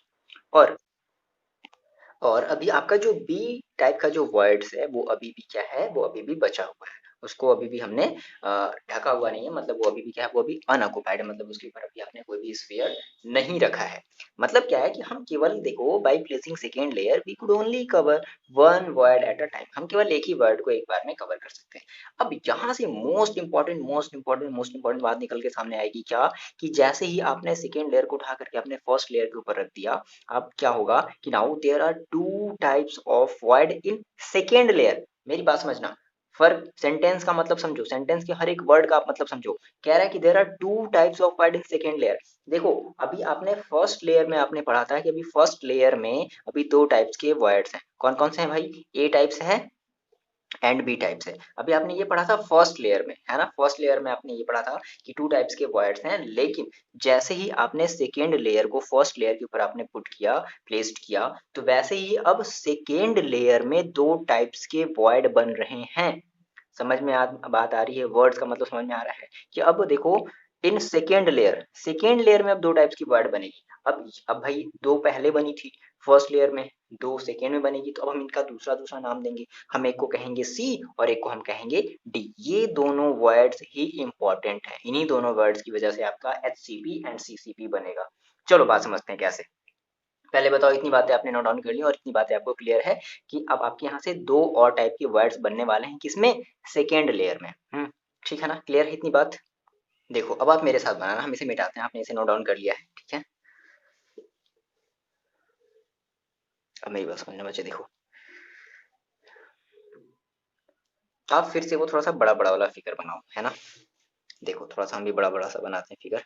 और अभी आपका जो बी टाइप का जो वर्ड्स है वो अभी भी क्या है, वो अभी भी बचा हुआ है, उसको अभी भी हमने ढका हुआ नहीं है, मतलब वो अभी भी क्या है, वो अभी अनऑक्युपाइड है, मतलब उसके ऊपर अभी आपने कोई भी स्फीयर नहीं रखा है। मतलब क्या है कि हम केवल देखो, by placing second layer we could only cover one void at a time, हम केवल एक ही वर्ड को एक बार में कवर कर सकते हैं। अब यहाँ से मोस्ट इंपॉर्टेंट बात निकल के सामने आएगी क्या, कि जैसे ही आपने सेकेंड लेयर को उठा करके अपने फर्स्ट लेयर के ऊपर रख दिया, अब क्या होगा कि now there are two types of वर्ड इन सेकेंड लेयर। मेरी बात समझना, फर्क सेंटेंस का मतलब समझो, सेंटेंस के हर एक वर्ड का आप मतलब समझो। कह रहा है कि there are two types of वर्ड इन सेकेंड लेयर। देखो, अभी आपने फर्स्ट लेयर में आपने पढ़ा था कि अभी फर्स्ट लेयर में अभी दो टाइप्स के वर्ड्स हैं, कौन कौन से हैं भाई, ए टाइप्स है एंड बी टाइप्स है। अभी आपने ये पढ़ा था फर्स्ट लेयर में, है ना, फर्स्ट लेयर में आपने ये पढ़ा था कि टू टाइप्स के वर्ड्स हैं, लेकिन जैसे ही आपने सेकेंड लेयर को फर्स्ट लेयर के ऊपर आपने पुट किया, प्लेस्ड किया, तो वैसे ही अब सेकेंड लेयर में दो टाइप्स के वर्ड बन रहे हैं। समझ में बात आ रही है, वर्ड्स का मतलब समझ में आ रहा है कि अब देखो, इन सेकेंड लेयर में अब दो टाइप्स की वर्ड बनेगी। अब भाई दो पहले बनी थी फर्स्ट लेयर में, दो सेकेंड में बनेगी, तो अब हम इनका दूसरा दूसरा नाम देंगे। हम एक को कहेंगे सी और एक को हम कहेंगे डी। ये दोनों वर्ड्स ही इंपॉर्टेंट है, इन्हीं दोनों वर्ड्स की वजह से आपका H C P and C C P बनेगा। चलो बात समझते हैं कैसे। पहले बताओ, इतनी बातें आपने नोट डाउन कर ली और इतनी बातें आपको क्लियर है कि अब आपके यहाँ से दो और टाइप के वर्ड्स बनने वाले हैं, किसमें, सेकेंड लेयर में। ठीक है ना, क्लियर है इतनी बात। देखो अब आप मेरे साथ बनाना, हम इसे मिटाते हैं, आपने इसे नोट डाउन कर लिया है, ठीक है। अब मेरी बात समझना बच्चे, देखो आप फिर से वो थोड़ा सा बड़ा बड़ा वाला फिगर बनाओ, है ना। देखो थोड़ा सा हम भी बड़ा बड़ा सा बनाते हैं फिगर।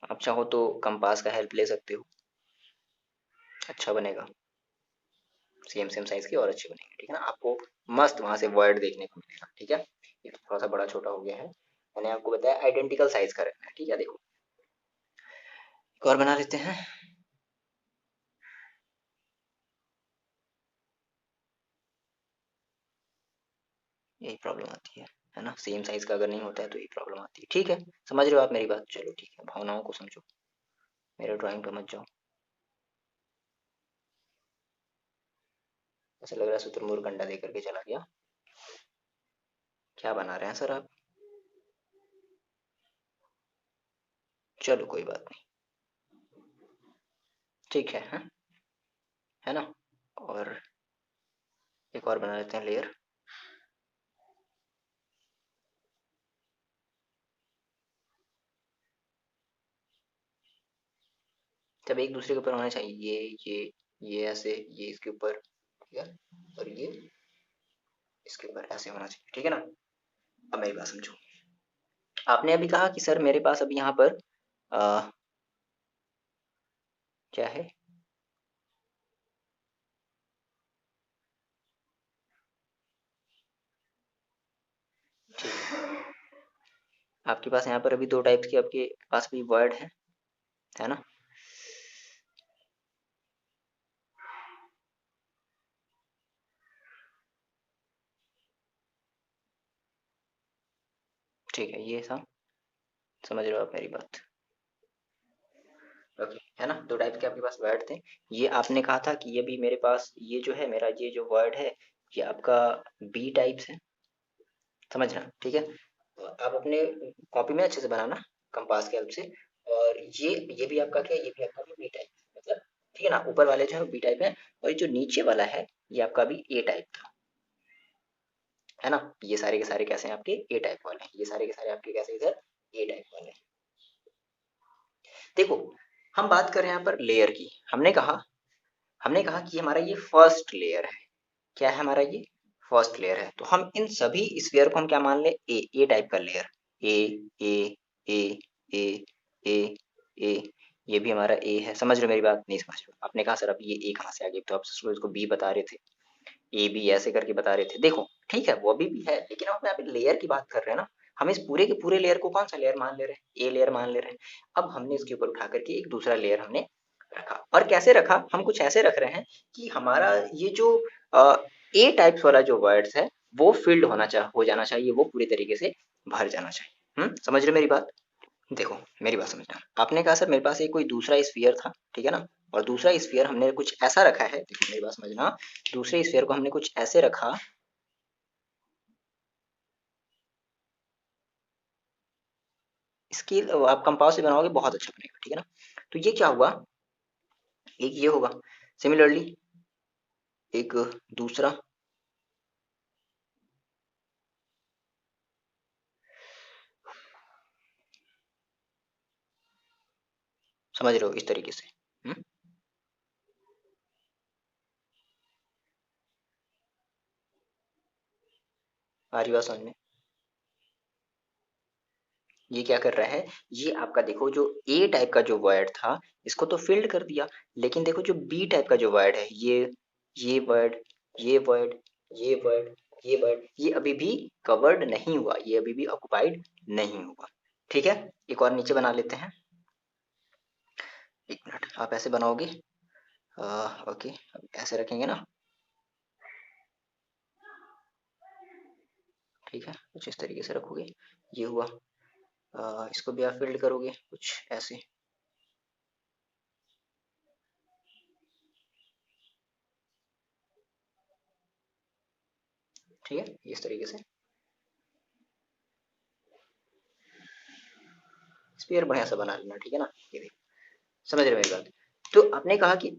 आप चाहो तो कंपास का हेल्प ले सकते हो, अच्छा बनेगा, सेम सेम साइज के और अच्छे बनेंगे, ठीक है ना। आपको मस्त वहां से वर्ड देखने को मिलेगा, ठीक है। ये तो थोड़ा सा बड़ा छोटा हो गया है, मैंने आपको बताया आइडेंटिकल साइज का रखना है, ठीक है। देखो एक और बना लेते हैं। यही प्रॉब्लम आती है ना, सेम साइज का अगर नहीं होता है तो यही प्रॉब्लम आती है, ठीक है। समझ रहे हो आप मेरी बात, चलो ठीक है, भावनाओं को समझो, मेरे ड्राइंग पे मत जाओ। ऐसा लग रहा है शुतुरमुर्ग अंडा दे करके चला गया। क्या बना रहे हैं सर आप। चलो कोई बात नहीं, ठीक है, है ना। और एक और बना लेते हैं लेयर। जब एक दूसरे के ऊपर होना चाहिए, ये ऐसे, ये इसके ऊपर, ठीक है, और ये इसके ऊपर ऐसे होना चाहिए, ठीक है ना। अब मेरी बात समझो, आपने अभी कहा कि सर मेरे पास अभी यहाँ पर आ, क्या है, ठीक है, आपके पास यहाँ पर अभी दो टाइप्स के आपके पास भी वर्ड है ना। ठीक है, ये सब समझ रहे हो आप मेरी बात, ओके, है ना। दो टाइप के आपके पास वर्ड थे। ये आपने कहा था कि ये भी मेरे पास, ये जो है मेरा ये जो वर्ड है, ये आपका बी टाइप्स है, समझना ठीक है। आप अपने कॉपी में अच्छे से बनाना कंपास के हेल्प से। और ये भी आपका क्या है, ये भी आपका भी बी टाइप मतलब, ठीक है ना, ऊपर वाले जो है बी टाइप है, और ये जो नीचे वाला है ये आपका भी ए टाइप था, है ना। ये सारे के सारे कैसे हैं आपके ए टाइप वाले हैं, ये सारे के सारे आपके कैसे इधर ए टाइप वाले हैं। देखो, हम बात कर रहे हैं यहाँ पर लेयर की। हमने कहा कि हमारा ये फर्स्ट लेयर है। क्या है हमारा ये फर्स्ट लेयर है, तो हम इन सभी स्फीयर को हम क्या मान ले, ए टाइप का लेयर। ए ए ए ए ए ए, ये भी हमारा ए है। समझ रहे हो मेरी बात, नहीं समझ रहे हो? आपने कहा सर अब ये ए कहाँ से आ गई, तो आप इसको बी बता रहे थे, ए बी ऐसे करके बता रहे थे। देखो ठीक है, वो अभी भी है, लेकिन हम यहाँ पे लेयर की बात कर रहे हैं ना। हम इस पूरे के पूरे लेयर को कौन सा लेयर मान ले रहे हैं, ए लेयर मान ले रहे हैं। अब हमने इसके ऊपर उठा करके एक दूसरा लेयर हमने रखा, और कैसे रखा, हम कुछ ऐसे रख रहे हैं कि हमारा ये जो ए टाइप्स वाला जो वर्ड्स है वो फिल्ड हो जाना चाहिए, वो पूरी तरीके से भर जाना चाहिए। समझ रहे हो मेरी बात? देखो, मेरी बात समझना, आपने कहा सर मेरे पास एक कोई दूसरा स्फीयर था, ठीक है ना, और दूसरा स्फीयर हमने कुछ ऐसा रखा है, देखो मेरी बात समझना, दूसरे स्फीयर को हमने कुछ ऐसे रखा, इसकी आप कंपास से बनाओगे बहुत अच्छा बनेगा, ठीक है ना। तो ये क्या हुआ, एक ये होगा, सिमिलरली एक दूसरा, समझ रहे हो इस तरीके से। हम्म आ रही बात समझ में? ये क्या कर रहा है, ये आपका देखो जो ए टाइप का जो वर्ड था इसको तो फिल्ड कर दिया, लेकिन देखो जो बी टाइप का जो वर्ड है, ये वर्ड, ये वर्ड, ये वर्ड, ये वर्ड, ये अभी भी कवर्ड नहीं हुआ, ये अभी भी ऑक्युपाइड नहीं हुआ। ठीक है, एक और नीचे बना लेते हैं। एक मिनट, आप ऐसे बनाओगे, ओके, अब ऐसे रखेंगे ना, ठीक है, कुछ इस तरीके से रखोगे, ये हुआ। इसको भी आप फिल्ड करोगे कुछ ऐसे, ठीक है, इस तरीके से स्पेयर बढ़िया सा बना लेना, ठीक है ना। ये देखो, समझ रहे हो मेरी बात? तो आपने कहा कि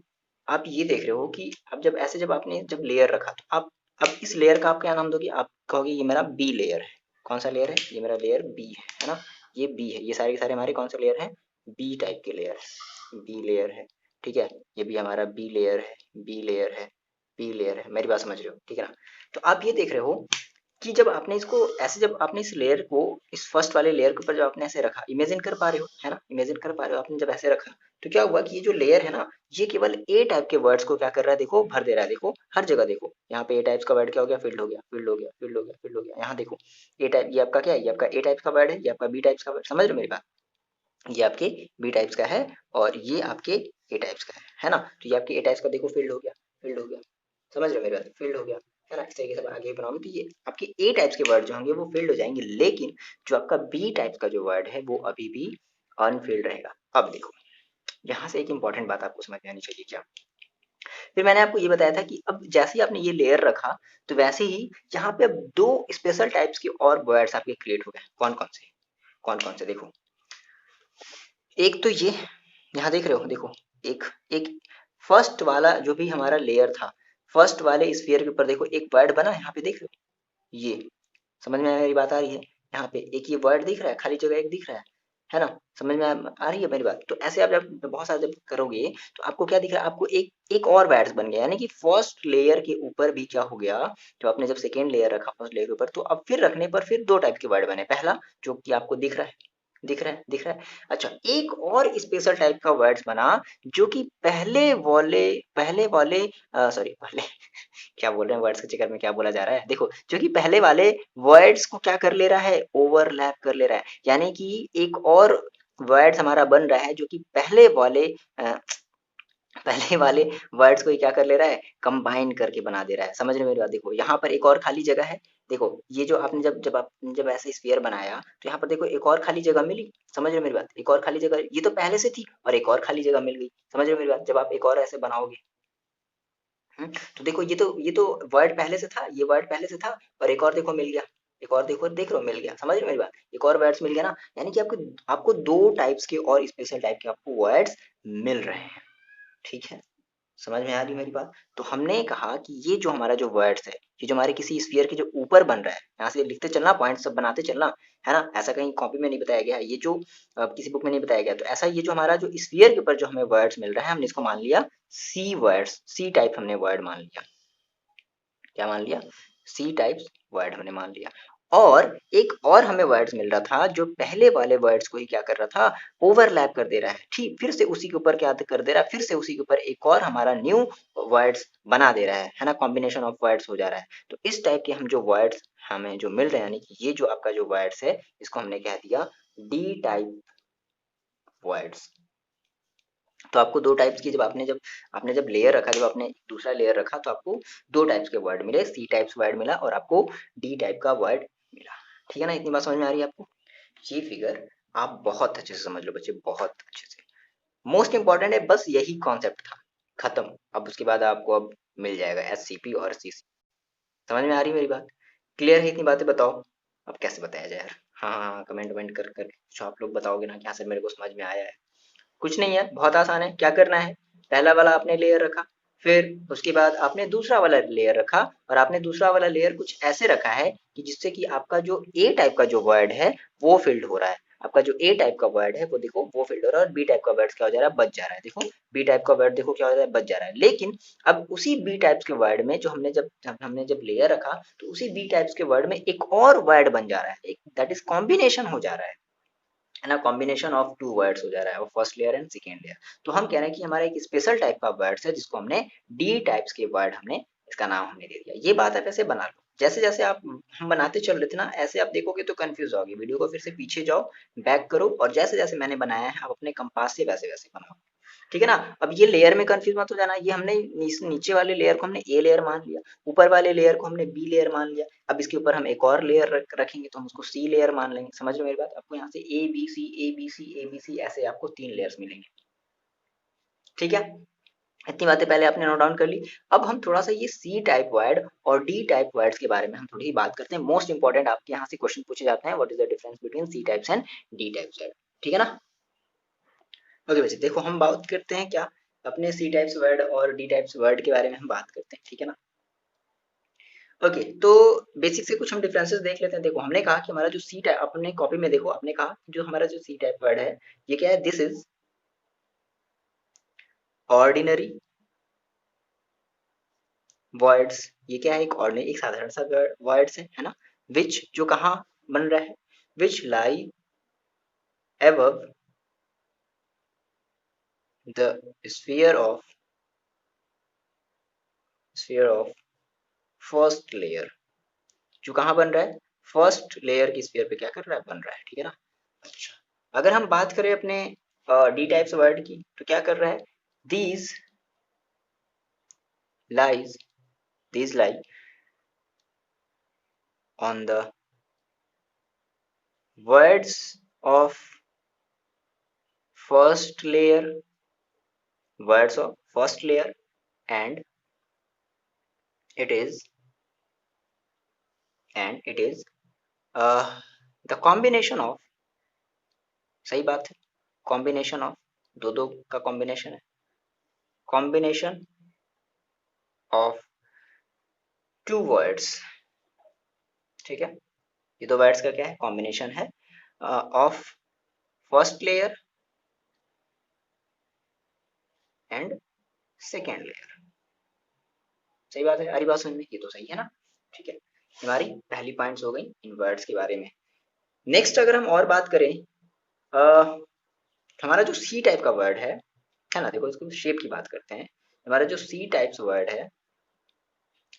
आप ये देख रहे हो कि अब जब ऐसे जब आपने जब लेयर रखा, तो आप अब इस लेयर का आप क्या नाम दोगे, आप कहोगे ये मेरा बी लेयर है। कौन सा लेयर है, ये मेरा लेयर बी है ना, ये बी है, ये सारे के सारे हमारे कौन से लेयर हैं, बी टाइप के लेयर है, बी लेयर है, ठीक है। ये भी हमारा बी लेयर है, बी लेयर है, बी लेयर है, मेरी बात समझ रहे हो, ठीक है ना। तो आप ये देख रहे हो कि जब आपने इसको ऐसे, जब आपने इस लेयर को, इस फर्स्ट वाले लेयर के ऊपर जब आपने ऐसे रखा, इमेजिन कर पा रहे हो, है ना, इमेजिन कर पा रहे हो, आपने जब ऐसे रखा, तो क्या हुआ कि ये जो लेयर है ना, ये केवल ए टाइप के वर्ड्स को क्या कर रहा है, देखो भर दे रहा है। देखो हर जगह देखो, यहाँ पे ए टाइप्स का वर्ड क्या हो गया, फील्ड हो गया, फील्ड हो गया, फील्ड हो गया, फील्ड हो गया। यहाँ देखो ए टाइप, ये आपका क्या है, ये आपका ए टाइप्स का वर्ड है, ये आपका बी टाइप्स का वर्ड, समझ रहे हो मेरी बात, ये आपके बी टाइप्स का है, और ये आपके ए टाइप्स का है ना। तो ये आपके ए टाइप्स का देखो फील्ड हो गया, फील्ड हो गया, समझ रहे हो मेरी बात, फील्ड हो गया, है ना। इस तरीके से आगे बनाओगे तो ये आपके ए टाइप्स के वर्ड जो होंगे वो फील्ड हो जाएंगे, लेकिन जो आपका बी टाइप्स का जो वर्ड है वो अभी भी अनफील्ड रहेगा। अब देखो, यहाँ से एक इंपॉर्टेंट बात आपको समझ में आनी चाहिए क्या, फिर मैंने आपको ये बताया था कि अब जैसे ही आपने ये लेयर रखा, तो वैसे ही यहाँ पे अब दो स्पेशल टाइप्स के और वर्ड्स आपके क्रिएट हो गए। कौन कौन से, कौन कौन से, देखो, एक तो ये यहाँ देख रहे हो, देखो, एक एक फर्स्ट वाला जो भी हमारा लेयर था, फर्स्ट वाले स्फीयर के ऊपर देखो एक वर्ड बना, यहाँ पे देख रहे हो, ये समझ में मेरी बात आ रही है, यहाँ पे एक ये वर्ड दिख रहा है, खाली जगह एक दिख रहा है ना, समझ में आ रही है मेरी बात। तो ऐसे आप जब बहुत सारा जब करोगे, तो आपको क्या दिख रहा है, आपको एक एक और वर्ड्स बन गया, यानी कि फर्स्ट लेयर के ऊपर भी क्या हो गया, तो आपने जब सेकेंड लेयर रखा फर्स्ट लेयर के ऊपर, तो अब फिर रखने पर फिर दो टाइप के वर्ड बने। पहला जो कि आपको दिख रहा है, दिख रहा है, दिख रहा है। अच्छा, एक और स्पेशल टाइप का वर्ड्स बना, जो कि पहले वाले सॉरी, पहले क्या बोल रहे हैं, वर्ड्स के चक्कर में क्या बोला जा रहा है, देखो, जो कि पहले वाले वर्ड्स को क्या कर ले रहा है, ओवरलैप कर ले रहा है, यानी कि एक और वर्ड्स हमारा बन रहा है जो कि पहले वाले वर्ड्स को ही क्या कर ले रहा है, कंबाइन करके बना दे रहा है। समझ रहे हो मेरी बात? देखो यहाँ पर एक और खाली जगह है, देखो ये जो आपने जब ऐसे स्फीयर बनाया, तो यहाँ पर देखो एक और खाली जगह मिली। समझ रहे हो मेरी बात? एक और खाली जगह, ये तो पहले से थी और एक और खाली जगह मिल गई। समझ रहे हो मेरी बात? जब आप एक और ऐसे बनाओगे, तो देखो ये तो वर्ड पहले से था, ये वर्ड पहले से था, और एक और देखो मिल गया, एक और देखो, देख रहे हो मिल गया, समझ रहे हो मेरी बात, एक और वर्ड्स मिल गया ना, यानी कि आपको आपको दो टाइप्स के और स्पेशल टाइप के आपको वर्ड्स मिल रहे हैं। ठीक है, समझ में आ रही मेरी बात। तो हमने कहा कि ये जो हमारा जो वर्ड्स है, ये जो हमारे किसी स्फीयर के जो ऊपर बन रहा है, यहाँ से लिखते चलना, पॉइंट सब बनाते चलना, है ना, ऐसा कहीं कॉपी में नहीं बताया गया है, ये जो किसी बुक में नहीं बताया गया, तो ऐसा ये जो हमारा जो स्फीयर के ऊपर जो हमें वर्ड्स मिल रहा है, हमने इसको मान लिया सी वर्ड्स, सी टाइप हमने वर्ड मान लिया। क्या मान लिया? सी टाइप्स वर्ड हमने मान लिया। और एक और हमें वर्ड्स मिल रहा था जो पहले वाले वर्ड्स को ही क्या कर रहा था, ओवरलैप कर दे रहा है, ठीक, फिर से उसी के ऊपर क्या कर दे रहा है, फिर से उसी के ऊपर एक और हमारा न्यू वर्ड्स बना दे रहा है ना, कॉम्बिनेशन ऑफ वर्ड्स हो जा रहा है। तो इस टाइप के हम जो वर्ड्स हमें जो मिल रहे हैं, यानी कि ये जो आपका जो वर्ड्स है, इसको हमने कह दिया डी टाइप वर्ड्स। तो आपको दो टाइप्स की, जब आपने जब लेयर रखा, जब आपने दूसरा लेयर रखा, तो आपको दो टाइप्स के वर्ड मिले, सी टाइप्स वर्ड मिला और आपको डी टाइप का वर्ड मिला। ठीक है ना, इतनी बात समझ में आ रही है आपको? ये फिगर आप बहुत अच्छे से समझ लो बच्चे, बहुत अच्छे से। मोस्ट इंपॉर्टेंट है, बस यही कॉन्सेप्ट था, खत्म। अब उसके बाद आपको अब मिल जाएगा एससीपी और सीसी। समझ में आ रही है मेरी बात? क्लियर है इतनी बातें? बताओ अब कैसे बताया जाए यार। हाँ हाँ हाँ, कमेंट वमेंट कर कर कुछ आप लोग बताओगे ना कि हाँ सर मेरे को समझ में आया है। कुछ नहीं है, बहुत आसान है। क्या करना है, पहला वाला आपने लेयर रखा, फिर उसके बाद आपने दूसरा वाला लेयर रखा, और आपने दूसरा वाला लेयर कुछ ऐसे रखा है कि जिससे कि आपका जो ए टाइप का जो वर्ड है वो फिल्ड हो रहा है। आपका जो ए टाइप का वर्ड है वो देखो वो फिल्ड हो रहा है, और बी टाइप का वर्ड क्या हो जा रहा है, बच जा रहा है। देखो बी टाइप का वर्ड देखो क्या हो जा रहा है, बच जा रहा है। लेकिन अब उसी बी टाइप्स के वर्ड में जो हमने जब लेयर रखा, तो उसी बी टाइप्स के वर्ड में एक और वर्ड बन जा रहा है, एक दैट इज कॉम्बिनेशन हो जा रहा है ना, कॉम्बिनेशन ऑफ टू वर्ड्स हो जा रहा है, वो first layer and second layer. तो हम कह रहे हैं कि हमारा एक स्पेशल टाइप का वर्ड्स है जिसको हमने डी टाइप्स के वर्ड हमने इसका नाम हमने दे दिया। ये बात आप ऐसे बना लो, जैसे जैसे आप हम बनाते चल रहे थे ना, ऐसे आप देखोगे तो कंफ्यूज होगी। वीडियो को फिर से पीछे जाओ, बैक करो, और जैसे जैसे मैंने बनाया है आप अपने कंपास से वैसे वैसे बनाओ। ठीक है ना। अब ये लेयर में कंफ्यूज मत हो जाना, ये हमने नीचे वाले लेयर को हमने ए लेयर मान लिया, ऊपर वाले लेयर को हमने बी लेयर मान लिया। अब इसके ऊपर हम एक और लेयर रखेंगे तो हम उसको सी लेयर मान लेंगे। समझ रहे हो मेरी बात? आपको यहाँ से A B C A B C A B C ऐसे आपको तीन लेयर्स मिलेंगे। ठीक है, इतनी बातें पहले आपने नोट डाउन कर ली। अब हम थोड़ा सा ये सी टाइप वर्ड और डी टाइप वर्ड्स के बारे में हम थोड़ी बात करते हैं। मोस्ट इंपॉर्टेंट आपके यहाँ से क्वेश्चन पूछे जाते हैं, what is the difference between C types and D types वर्ड। ठीक है ना। ओके बच्चे देखो, हम बात करते हैं क्या, अपने सी टाइप्स वर्ड और डी टाइप्स वर्ड के बारे में हम बात करते हैं। ठीक है ना। ओके, तो बेसिक से कुछ हम डिफरेंसेस देख लेते हैं। देखो हमने कहा कि हमारा जो सी टाइप, अपने कॉपी में देखो आपने कहा कि जो हमारा जो सी टाइप वर्ड है ये क्या है, दिस इज ऑर्डिनरी वर्ड्स। ये क्या है, एक ऑर्डिनरी, एक साधारण सा वर्ड्स है ना। विच जो कहाँ बन रहा है, विच लाई above the sphere of sphere of first layer. जो कहाँ बन रहा है, फर्स्ट लेयर की स्फीयर पे क्या कर रहा है, बन रहा है। ठीक है ना। अच्छा, अगर हम बात करें अपने डी टाइप्स वर्ड की, तो क्या कर रहा है, these lies, these lie on the words of first layer, words of first layer, and it is it is the combination of, सही बात है, कॉम्बिनेशन ऑफ, दो दो का कॉम्बिनेशन है, कॉम्बिनेशन ऑफ टू वर्ड्स। ठीक है, ये दो वर्ड्स का क्या है, कॉम्बिनेशन है of first layer and second layer. सही बात है, हमारी बात समझ में, ये तो सही है ना। ठीक है, हमारी पहली पॉइंट्स हो गई इन वर्ड्स के बारे में। नेक्स्ट अगर हम और बात करें, हमारा जो सी टाइप का वर्ड है ना, देखो इसको शेप की बात करते हैं। हमारा जो सी टाइप्स वर्ड है,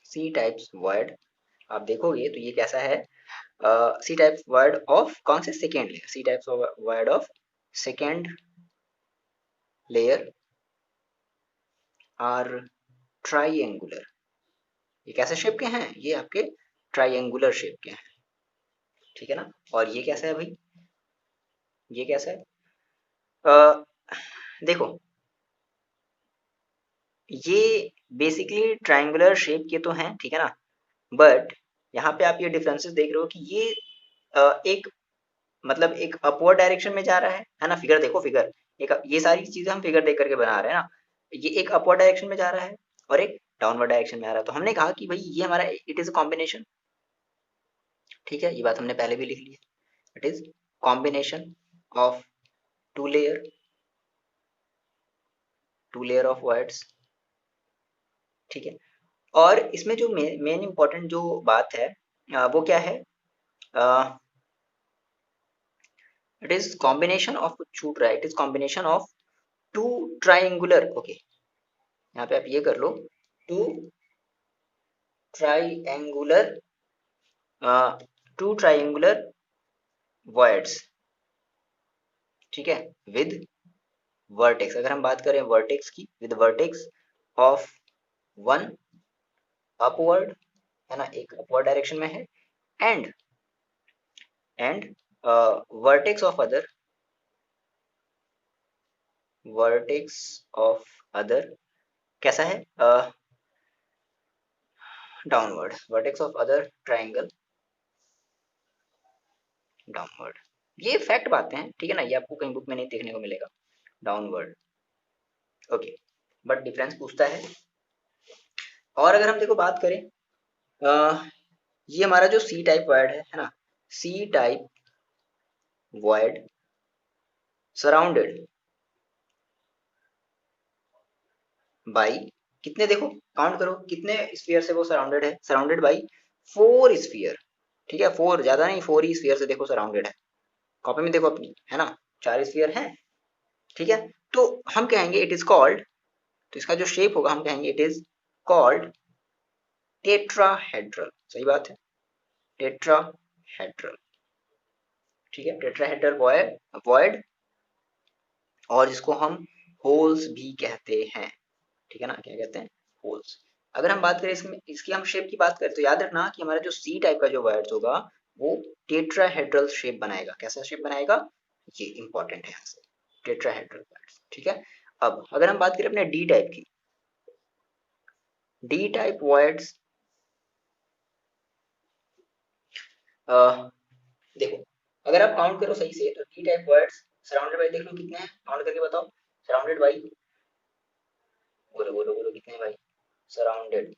सी टाइप्स वर्ड आप देखोगे तो ये कैसा है, सी टाइप्स वर्ड ऑफ कौन से, सेकेंड लेयर, सी टाइप्स वर्ड of second layer are triangular. ये कैसे शेप के हैं, ये आपके ट्राइएंगुलर शेप के हैं। ठीक है ना। और ये कैसा है भाई, ये कैसा है, देखो ये बेसिकली ट्रायंगुलर शेप के तो हैं, ठीक है ना, बट यहाँ पे आप ये डिफरेंसेस देख रहे हो कि ये एक मतलब एक अपवर्ड डायरेक्शन में जा रहा है ना, फिगर देखो, फिगर एक, ये सारी चीजें हम फिगर देख करके बना रहे हैं ना, ये एक अपवर्ड डायरेक्शन में जा रहा है और एक डाउनवर्ड डायरेक्शन में आ रहा है, तो हमने कहा कि भाई ये हमारा इट इज अ कॉम्बिनेशन, ठीक है, ये बात हमने पहले भी लिख ली है, it is combination of two layer, two layer of voids, ठीक है। और इसमें जो मेन इंपॉर्टेंट जो बात है वो क्या है, इट इज कॉम्बिनेशन ऑफ, छूट रहा है, it is combination of two triangular, okay, यहाँ पे आप ये कर लो, two triangular, two triangular words, ठीक है, विद वर्टेक्स, अगर हम बात करें वर्टेक्स की, with vertex of one upward, है ना, एक अपवर्ड डायरेक्शन में है, and and vertex of other, vertex of other कैसा है, downward, vertex of other triangle downward, ये फैक्ट बातें हैं, ठीक है ना, ये आपको कहीं बुक में नहीं देखने को मिलेगा, डाउनवर्ड, ओके, बट डिफरेंस पूछता है। और अगर हम देखो बात करें, ये हमारा जो सी टाइप वर्ड है ना, C type void surrounded by, कितने देखो, काउंट करो कितने स्फीयर से वो सराउंडेड है, सराउंडेड बाई फोर स्फीयर, ठीक है, फोर, ज्यादा नहीं, फोर ही स्फीयर से देखो सराउंडेड है, कॉपी में देखो अपनी, है ना, चार स्फीयर है, ठीक है, तो हम कहेंगे इट इज कॉल्ड, तो इसका जो शेप होगा हम कहेंगे इट इज कॉल्ड टेट्राहेड्रल, सही बात है, टेट्राहेड्रल, ठीक है, टेट्राहेड्रल वॉइड, और जिसको हम होल्स भी कहते हैं, ठीक है ना, क्या कहते हैं, होल्स। अगर हम बात करें इसमें, इसकी हम शेप की बात करें, तो याद रखना कि हमारा जो सी टाइप का जो वर्ड्स होगा वो टेट्राहेड्रल शेप बनाएगा, कैसा शेप बनाएगा, ये इंपॉर्टेंट है यहाँ से, टेट्राहेड्रल वर्ड्स, ठीक है। अब अगर हम बात करें अपने डी टाइप की, डी टाइप वर्ड्स, देखो, अगर आप काउंट करो सही से, तो D type words surrounded by, देख लो कितने हैं, काउंट करके बताओ, सराउंडेड बाई, बोलो बोलो बोलो कितने हैं भाई, सराउंडेड,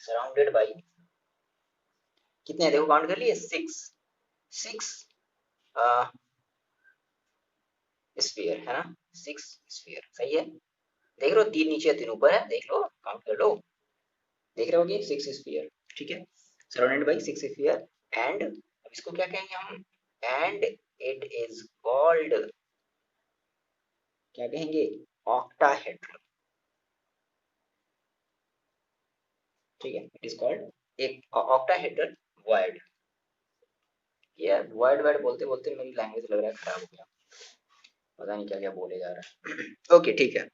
सराउंडेड बाई कितने हैं, देखो काउंट कर लिए, सिक्स, सिक्स स्फीयर, है ना, सिक्स स्फीयर, सही है, देख रहे हो, तीन नीचे तीन ऊपर है, देख लो, काउंट कर लो, देख रहे हो कि सिक्स स्फीयर, ठीक है, surrounded by six sphere, and अब इसको क्या कहेंगे हम, एंड इट इज कॉल्ड, क्या कहेंगे, ऑक्टाहेड्रल, ठीक है, इट इज कॉल्ड एक ऑक्टाहेड्रल वर्ड, ये वर्ड वर्ड बोलते बोलते मेरी लैंग्वेज लग रहा है खराब हो गया, पता नहीं क्या क्या बोले जा रहा है ओके, ठीक है,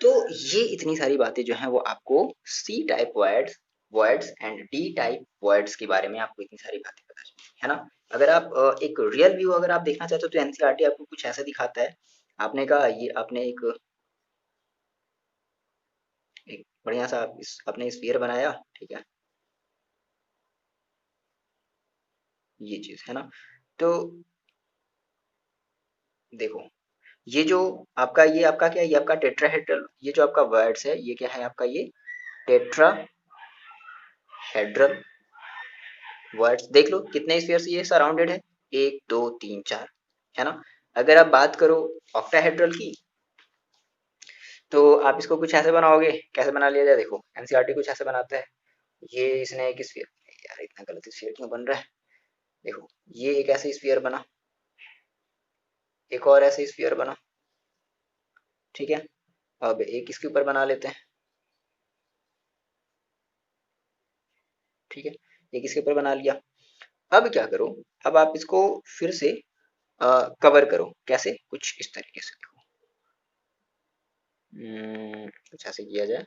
तो ये इतनी सारी बातें जो हैं वो आपको C type voids, voids and D type voids के बारे में आपको इतनी सारी बातें पता चली, है ना। अगर आप एक रियल व्यू अगर आप देखना चाहते हो तो एनसीईआरटी आपको कुछ ऐसा दिखाता है, आपने कहा ये आपने एक बढ़िया सा आपने स्फीयर बनाया, ठीक है, ये चीज है ना, तो देखो, ये जो आपका, ये आपका क्या है, ये आपका टेट्राहेड्रल, ये जो आपका वर्ड्स है ये क्या है आपका, ये टेट्राहेड्रल वर्ड्स, देख लो कितने स्फीयर से ये सराउंडेड है, एक दो तीन चार, है ना। अगर आप बात करो ऑक्टाहेड्रल की, तो आप इसको कुछ ऐसे बनाओगे, कैसे बना लिया जाए, देखो एनसीईआरटी कुछ ऐसे बनाता है, ये इसने एक स्फीयर, यार इतना गलत स्फीयर क्यों बन रहा है, देखो ये एक ऐसे स्फीयर बना, एक और ऐसे स्फीयर बना, ठीक है, अब एक इसके ऊपर बना लेते हैं, ठीक है, एक इसके ऊपर बना लिया, अब क्या करो, अब आप इसको फिर से कवर करो, कैसे, कुछ इस तरीके से देखो, कुछ ऐसे किया जाए,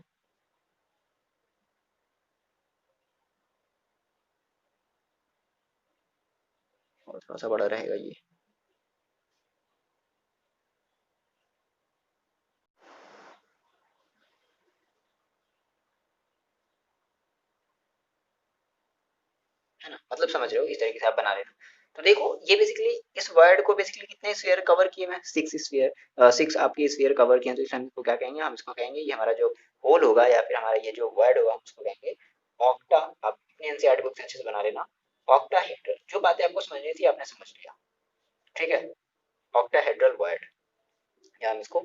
और थोड़ा सा बड़ा रहेगा ये, मतलब समझ रहे हो, इस तरीके से आप बना लेना। तो देखो ये बेसिकली इस वर्ड को बेसिकली कितने स्फीयर कवर किए मैं, 6 स्फीयर, 6 आपके स्फीयर कवर किए हैं, तो इस हम इसको क्या कहेंगे, हम इसको कहेंगे ये हमारा जो होल होगा या फिर हमारा ये जो वर्ड होगा हम उसको कहेंगे ऑक्टा। आप अपने एनसीईआरटी बुक से अच्छे से बना लेना, ऑक्टाहेड्रल। जो बातें आपको समझनी थी आपने समझ लिया, ठीक है, ऑक्टाहेड्रल वर्ड, या हम इसको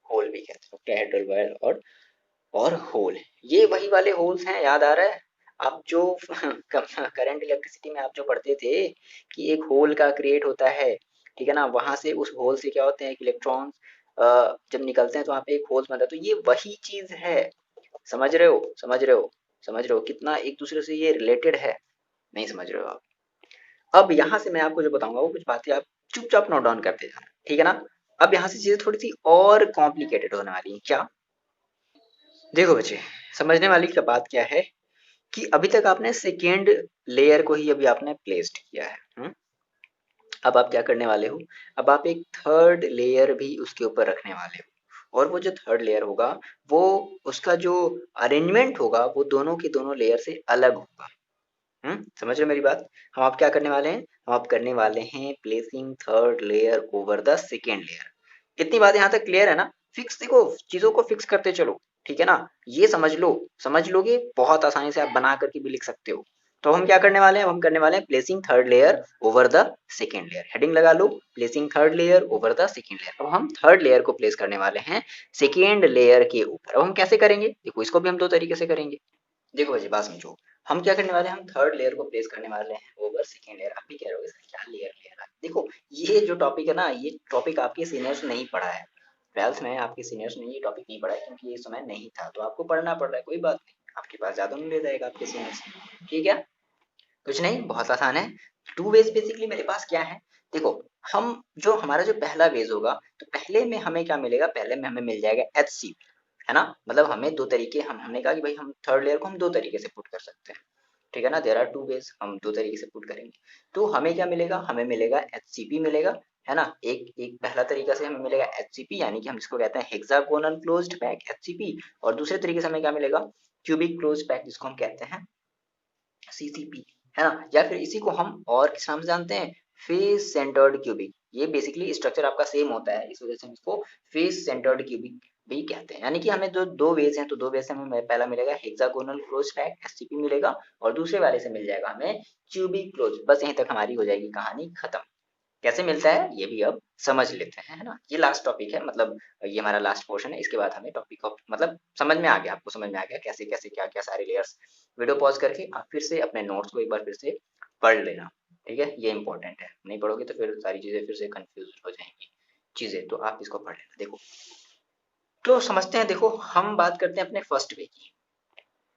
होल भी कहते हैं, ऑक्टाहेड्रल वर्ड और होल, ये वही वाले होल्स हैं, याद आ रहा है आप जो करंट इलेक्ट्रिसिटी में आप जो पढ़ते थे कि एक होल का क्रिएट होता है, ठीक है ना, वहां से उस होल से क्या होते हैं कि इलेक्ट्रॉन्स जब निकलते हैं तो वहां पे एक होल्स बनता है, तो ये वही चीज है। समझ रहे हो, समझ रहे हो, समझ रहे हो कितना एक दूसरे से ये रिलेटेड है, नहीं समझ रहे हो आप? अब यहाँ से मैं आपको जो बताऊंगा वो कुछ बातें आप चुपचाप नोट डाउन करते जाना, ठीक है ना। अब यहाँ से चीजें थोड़ी सी और कॉम्प्लिकेटेड होने वाली हैं, क्या? देखो बच्चे, समझने वाली का बात क्या है कि अभी तक आपने सेकेंड लेयर को ही अभी आपने प्लेस्ड किया है। अब आप क्या करने वाले हो, अब आप एक थर्ड लेयर भी उसके ऊपर रखने वाले हो, और वो जो थर्ड लेयर होगा वो उसका जो अरेंजमेंट होगा वो दोनों के दोनों लेयर से अलग होगा। समझ रहे हो मेरी बात? हम आप क्या करने वाले हैं, हम आप करने वाले हैं placing third layer over the second layer. इतनी बात यहाँ तक क्लियर है ना? फिक्स देखो, चीजों को फिक्स करते चलो, ठीक है ना। ये समझ लो, समझ लोगे बहुत आसानी से आप बना करके भी लिख सकते हो। तो हम क्या करने वाले हैं, हम करने वाले हैं placing third layer over the second layer. Heading लगा लो, placing third layer over the second layer. अब हम थर्ड लेयर को प्लेस करने वाले हैं सेकेंड लेयर के ऊपर। अब हम कैसे करेंगे, देखो इसको भी हम दो तरीके से करेंगे। देखो भाई बात समझो, हम क्या करने वाले हैं, हम थर्ड लेयर को प्लेस करने वाले हैं ओवर सेकेंड लेयर। आप भी कह रहे हो इसका क्या लेयर लेयर है? देखो ये जो टॉपिक है ना, ये टॉपिक आपके सीनियर्स ने नहीं पढ़ा है, ट्वेल्थ में आपके सीनियर्स ने ये टॉपिक नहीं पढ़ा है क्योंकि ये समय नहीं था, तो आपको पढ़ना पड़ रहा है, कोई बात नहीं, आपके पास ज्यादा नॉलेज आएगा आपके सीनियर्स, ठीक है। कुछ नहीं, बहुत आसान है। टू वेज बेसिकली मेरे पास क्या है, देखो हम जो हमारा जो पहला वेज होगा, तो पहले में हमें क्या मिलेगा, पहले में हमें मिल जाएगा एच सी, है ना, मतलब हमें दो तरीके, हमने कहा कि भाई हम थर्ड लेयर को हम दो तरीके से पुट कर सकते हैं, ठीक है ना, देयर आर टू वेज, हम दो तरीके से पुट करेंगे। तो हमें क्या मिलेगा, हमें मिलेगा एचसीपी मिलेगा, है ना। एक एक पहला तरीका से हमें मिलेगा एचसीपी, यानी कि हम जिसको कहते हैं हेक्सागोनल क्लोज्ड पैक एचसीपी, और दूसरे तरीके से हमें क्या मिलेगा, क्यूबिक क्लोज्ड पैक, जिसको हम कहते हैं सीसीपी, है ना, या फिर इसी को हम और किस नाम से जानते हैं, फेस सेंटर्ड क्यूबिक। ये बेसिकली स्ट्रक्चर आपका सेम होता है, इस वजह से हम इसको फेस सेंटर्ड क्यूबिक भी कहते हैं। यानी कि हमें जो दो वेज हैं, तो दो वेज से हमें पहला मिलेगा हेक्सागोनल क्लोज पैक एससीपी मिलेगा, और दूसरे वाले से मिल जाएगा हमें क्यूबिक क्लोज। बस यहीं तक हमारी हो जाएगी कहानी खत्म। कैसे मिलता है ये भी अब समझ लेते हैं, है ना। ये लास्ट टॉपिक है, मतलब ये हमारा लास्ट पोर्शन है, इसके बाद हमें टॉपिक ऑफ मतलब समझ में आ गया, आपको समझ में आ गया कैसे कैसे क्या क्या सारे लेयर्स। वीडियो पॉज करके आप फिर से अपने नोट्स को एक बार फिर से पढ़ लेना, ठीक है, ये इंपॉर्टेंट है, नहीं पढ़ोगे तो फिर सारी चीजें फिर से कंफ्यूज हो जाएंगी चीजें, तो आप इसको पढ़ लेना। देखो तो समझते हैं, देखो हम बात करते हैं अपने फर्स्ट वे की।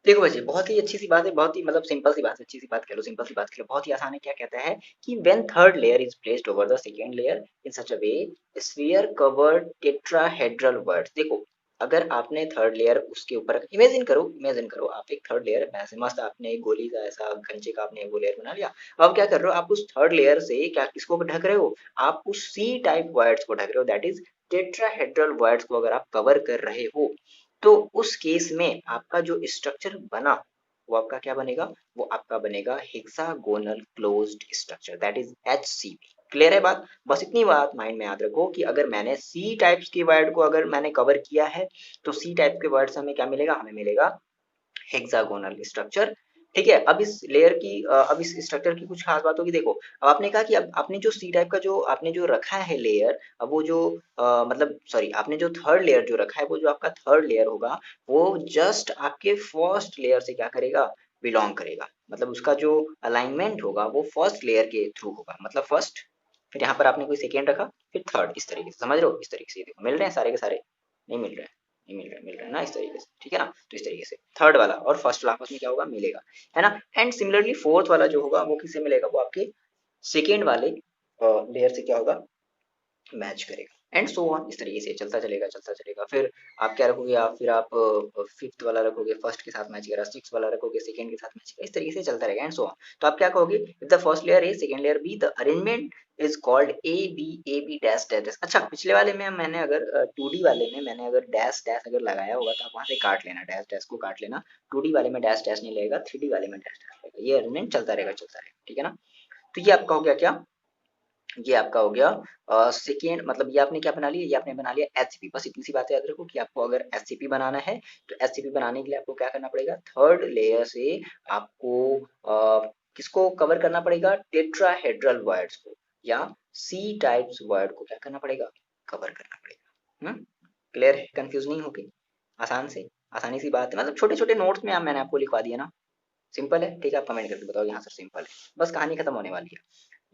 देखो बच्चे, बहुत ही अच्छी सी बात है, बहुत ही मतलब सिंपल सी बात है, अच्छी सी बात कह लो, सिंपल सी बात कह लो, बहुत ही आसान है। क्या कहता है कि when third layer is placed over the second layer in such a way, sphere covered tetrahedral words. देखो अगर आपने थर्ड लेयर उसके ऊपर, इमेजिन करो आप एक थर्ड लेयर ऐसे मस्त आपने एक गोली का ऐसा कंचे का आपने वो लेयर बना लिया। अब क्या कर रहे हो, आप उस थर्ड लेयर से क्या किसको ढक रहे हो, आप उस सी टाइप वर्ड्स को ढक रहे हो, दैट इज टेट्राहेड्रल वर्ड्स को अगर आप कवर कर रहे हो, तो उस केस में आपका जो स्ट्रक्चर बना वो आपका क्या बनेगा, वो आपका बनेगा hexagonal closed structure, that is HCP. Clear है बात? बस इतनी बात माइंड में याद रखो कि अगर मैंने सी टाइप्स के वर्ड को अगर मैंने कवर किया है, तो सी टाइप के वर्ड से हमें क्या मिलेगा, हमें मिलेगा हेक्सागोनल स्ट्रक्चर। ठीक है, अब इस लेयर की अब इस स्ट्रक्चर की कुछ खास बात होगी। देखो अब आपने कहा कि अब आपने जो सी टाइप का जो आपने जो रखा है लेयर, अब वो जो मतलब सॉरी, आपने जो थर्ड लेयर जो रखा है, वो जो आपका थर्ड लेयर होगा वो जस्ट आपके फर्स्ट लेयर से क्या करेगा, बिलोंग करेगा। मतलब उसका जो अलाइनमेंट होगा वो फर्स्ट लेयर के थ्रू होगा, मतलब फर्स्ट, फिर यहाँ पर आपने कोई सेकेंड रखा, फिर थर्ड, इस तरीके से समझ रहे हो, इस तरीके से। देखो मिल रहे हैं सारे के सारे, नहीं मिल रहे हैं, नहीं मिल रहा है, मिल रहा है ना, इस तरीके से, ठीक है ना। तो इस तरीके से थर्ड वाला और फर्स्ट वाला आपस में क्या होगा, मिलेगा, है ना। एंड सिमिलरली फोर्थ वाला जो होगा वो किससे मिलेगा, वो आपके सेकेंड वाले लेयर से क्या होगा, मैच करेगा। एंड सो ऑन, इस तरीके से चलता चलेगा चलता चलेगा। फिर आप क्या रखोगे, आप फिर आप फिफ्थ वाला रखोगे फर्स्ट के साथ मैच करेगा, सिक्स वाला रखोगे सेकंड के साथ मैच करेगा, इस तरीके से चलता रहेगा एंड सो ऑन। तो आप क्या कहोगे, if the first layer A second layer B the arrangement is called A B dash dash dash. अच्छा, पिछले वाले में मैंने अगर 2D वाले में मैंने अगर डैश डैश अगर लगाया होगा तो आप वहां से काट लेना, डैश डैश को काट लेना। 2D वाले में डैश डैश नहीं लगेगा, 3D वाले में डैश डैश लगेगा। ये अरेंजमेंट चलता रहेगा, ठीक है ना। तो ये आपका हो गया क्या, ये आपका हो गया सेकेंड, मतलब ये आपने क्या बना लिया, ये आपने बना लिया एचसीपी। बस इतनी सी बात याद रखो कि आपको अगर एचसीपी बनाना है तो एचसीपी बनाने के लिए आपको क्या करना पड़ेगा, थर्ड लेयर से आपको किसको कवर करना पड़ेगा, टेट्राहेड्रल वर्ड्स को या सी टाइप्स वर्ड को क्या करना पड़ेगा, कवर करना पड़ेगा। क्लियर है, कंफ्यूज नहीं होगी, आसान से आसानी सी बात है, मतलब छोटे छोटे नोट्स में मैंने आपको लिखवा दिया ना। सिंपल है, ठीक है, आप कमेंट करके बताओ यहाँ सर सिंपल है, बस कहानी खत्म होने वाली है।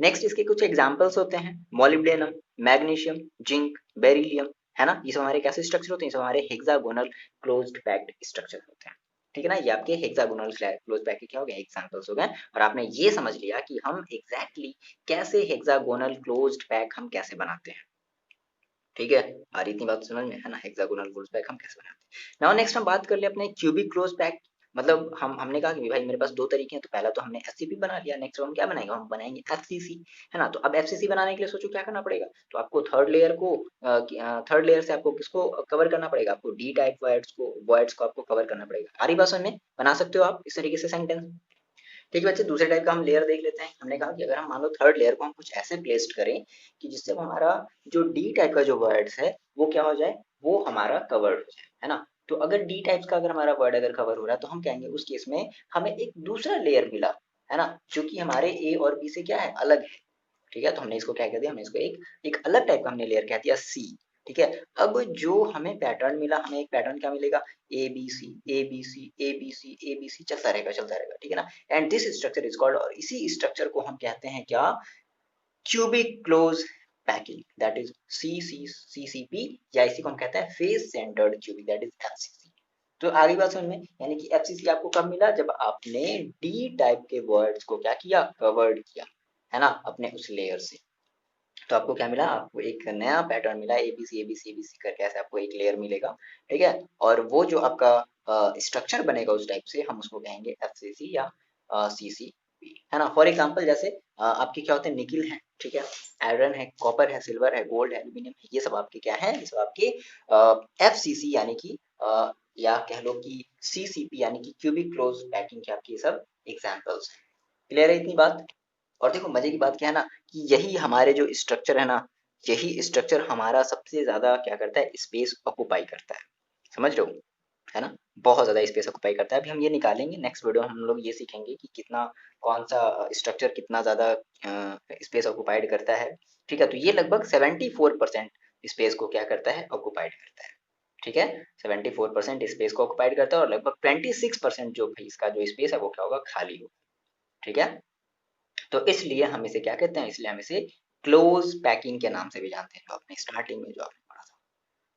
नेक्स्ट इसके कुछ एग्जाम्पल्स होते हैं, मोलिब्डेनम, मैग्नीशियम, जिंक, बेरिलियम, है ना। ये सब हमारे कैसे स्ट्रक्चर होते हैं, ये सब हमारे हेक्सागोनल क्लोज्ड पैक्ड स्ट्रक्चर होते हैं, ठीक है ना। ये आपके हेक्सागोनल क्लोज पैक के क्या हो गए, एग्जांपल्स हो गए। और आपने ये समझ लिया कि हम एग्जैक्टली कैसे हेक्सागोनल क्लोज्ड पैक हम कैसे बनाते हैं, ठीक है। आ रही इतनी बात समझ में, है ना, हेक्सागोनल क्लोज पैक हम कैसे बनाते हैं। नाउ नेक्स्ट हम बात कर ले अपने क्यूबिक क्लोज पैक। मतलब हमने कहा कि भाई मेरे पास दो तरीके हैं, तो पहला तो हमने एससीपी बना लिया, नेक्स्ट हम क्या बनाएंगे, हम बनाएंगे एफसीसी, है ना। तो अब एफसीसी बनाने के लिए सोचो क्या करना पड़ेगा, तो आपको थर्ड लेयर से आपको किसको कवर करना पड़ेगा, आपको डी टाइप वर्ड्स को आपको कवर करना पड़ेगा। आ रही बात समझ में, बना सकते हो आप इस तरीके से सेंटेंस। ठीक है बच्चे, दूसरे टाइप का हम लेयर देख लेते हैं। हमने कहा कि अगर हम मान लो थर्ड लेयर को हम कुछ ऐसे प्लेस्ड करें कि जिससे वो हमारा जो डी टाइप का जो वर्ड्स है वो क्या हो जाए, वो हमारा कवर्ड हो जाए, है ना। तो अगर डी टाइप्स का अगर हमारा वर्ड अगर कवर हो रहा है तो हम कहेंगे उस केस में हमें एक दूसरा लेयर मिला, है ना, जो कि हमारे ए और बी से क्या है, अलग है। ठीक है, तो हमने इसको क्या कह दिया, हमने इसको एक एक अलग टाइप का हमने लेयर कह दिया सी। ठीक है, अब जो हमें पैटर्न मिला, हमें एक पैटर्न क्या मिलेगा, A B C A B C A B C A B C, चलता रहेगा चलता रहेगा, ठीक है ना। And this structure is called, और इसी स्ट्रक्चर को हम कहते हैं क्या, cubic close packing, that is CCCP, या इसी को हम कहते हैं face centred cubic, that is FCC। तो आगे बात समझ में, यानी कि FCC आपको कब मिला, जब आपने डी टाइप के वर्ड्स को क्या किया, कवर्ड किया, है ना, अपने उस लेयर से। तो आपको क्या मिला, आपको एक नया पैटर्न मिला, एबीसी एबीसी एबीसी करके ऐसे आपको एक लेयर मिलेगा, ठीक है। और वो जो आपका स्ट्रक्चर बनेगा उस टाइप से, हम उसको कहेंगे एफसीसी या सीसीपी, है ना। फॉर एग्जांपल जैसे आपके क्या होते हैं, निकिल है, ठीक है, आयरन है, कॉपर है, सिल्वर है, गोल्ड है, एल्यूमिनियम है, ये सब आपके क्या है, ये सब आपके एफसीसी यानी कि या कह लो कि सीसीपी यानी कि क्यूबिक क्लोज पैकिंग के आपके ये सब एग्जाम्पल्स हैं। क्लियर है इतनी बात। और देखो मजे की बात क्या है ना, कि यही हमारे जो स्ट्रक्चर है ना, यही स्ट्रक्चर हमारा सबसे ज्यादा क्या करता है, स्पेस ऑक्युपाई करता है, समझ रहे हो, है ना। बहुत ज्यादा स्पेस ऑक्युपाई करता है। अभी हम ये निकालेंगे नेक्स्ट वीडियो, हम लोग ये सीखेंगे कि कितना, कौन सा स्ट्रक्चर कितना ज्यादा स्पेस ऑक्युपाइड करता है। ठीक है, तो ये लगभग 74% स्पेस को क्या करता है, ऑक्युपाइड करता है, ठीक है। 74% स्पेस को ऑक्युपाइड करता है, और लगभग 26% जो भाई इसका जो स्पेस है वो क्या होगा, खाली होगा, ठीक है। तो इसलिए हम इसे क्या कहते हैं, इसलिए हम इसे क्लोज पैकिंग के नाम से भी जानते हैं, जो आपने स्टार्टिंग में जो आपने पढ़ा था।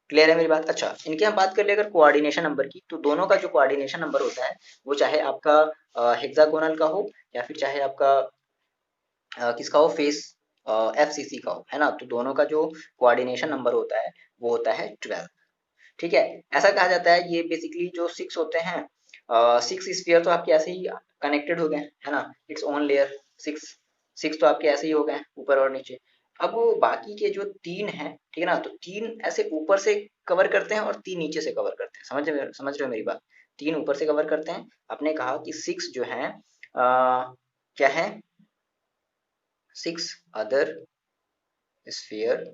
क्लियर है मेरी बात। अच्छा, इनकी हम बात कर ले अगर कोऑर्डिनेशन नंबर की, तो दोनों का जो कोऑर्डिनेशन नंबर होता है वो चाहे आपका हेक्सागोनल का हो या फिर चाहे आपका किसका हो, फेस एफसीसी का हो, है ना। तो दोनों का जो कोऑर्डिनेशन नंबर होता है वो होता है 12, ठीक है। ऐसा कहा जाता है, ये बेसिकली जो 6 होते हैं, 6 स्फीयर तो आपके ऐसे ही कनेक्टेड हो गए, है ना, इट्स ओन लेयर, 6 6 तो आपके ऐसे ही हो गए ऊपर और नीचे। अब वो बाकी के जो 3 हैं, ठीक है ना, तो 3 ऐसे ऊपर से कवर करते हैं और 3 नीचे से कवर करते हैं, समझ रहे हो मेरी बात। 3 ऊपर से कवर करते हैं, आपने कहा कि 6 जो है क्या है, 6 other sphere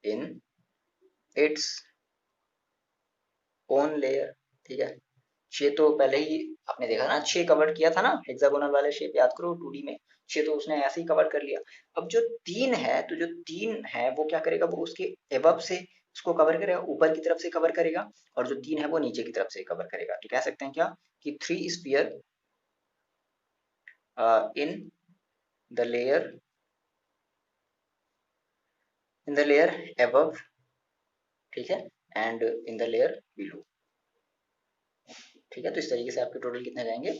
in its own layer, ठीक है। 6 तो पहले ही आपने देखा ना, 6 कवर किया था ना, हेक्सागोनल वाले शेप याद करो 2D में, 6 तो उसने ऐसे ही कवर कर लिया। अब जो 3 है, तो जो 3 है वो क्या करेगा, वो उसके एबव से उसको कवर करेगा, ऊपर की तरफ से कवर करेगा, और जो 3 है वो नीचे की तरफ से कवर करेगा। तो कह सकते हैं क्या, कि 3 sphere in the layer, in the layer above, ठीक है, and in the layer below, ठीक है। तो इस तरीके से आपके टोटल कितने जाएंगे,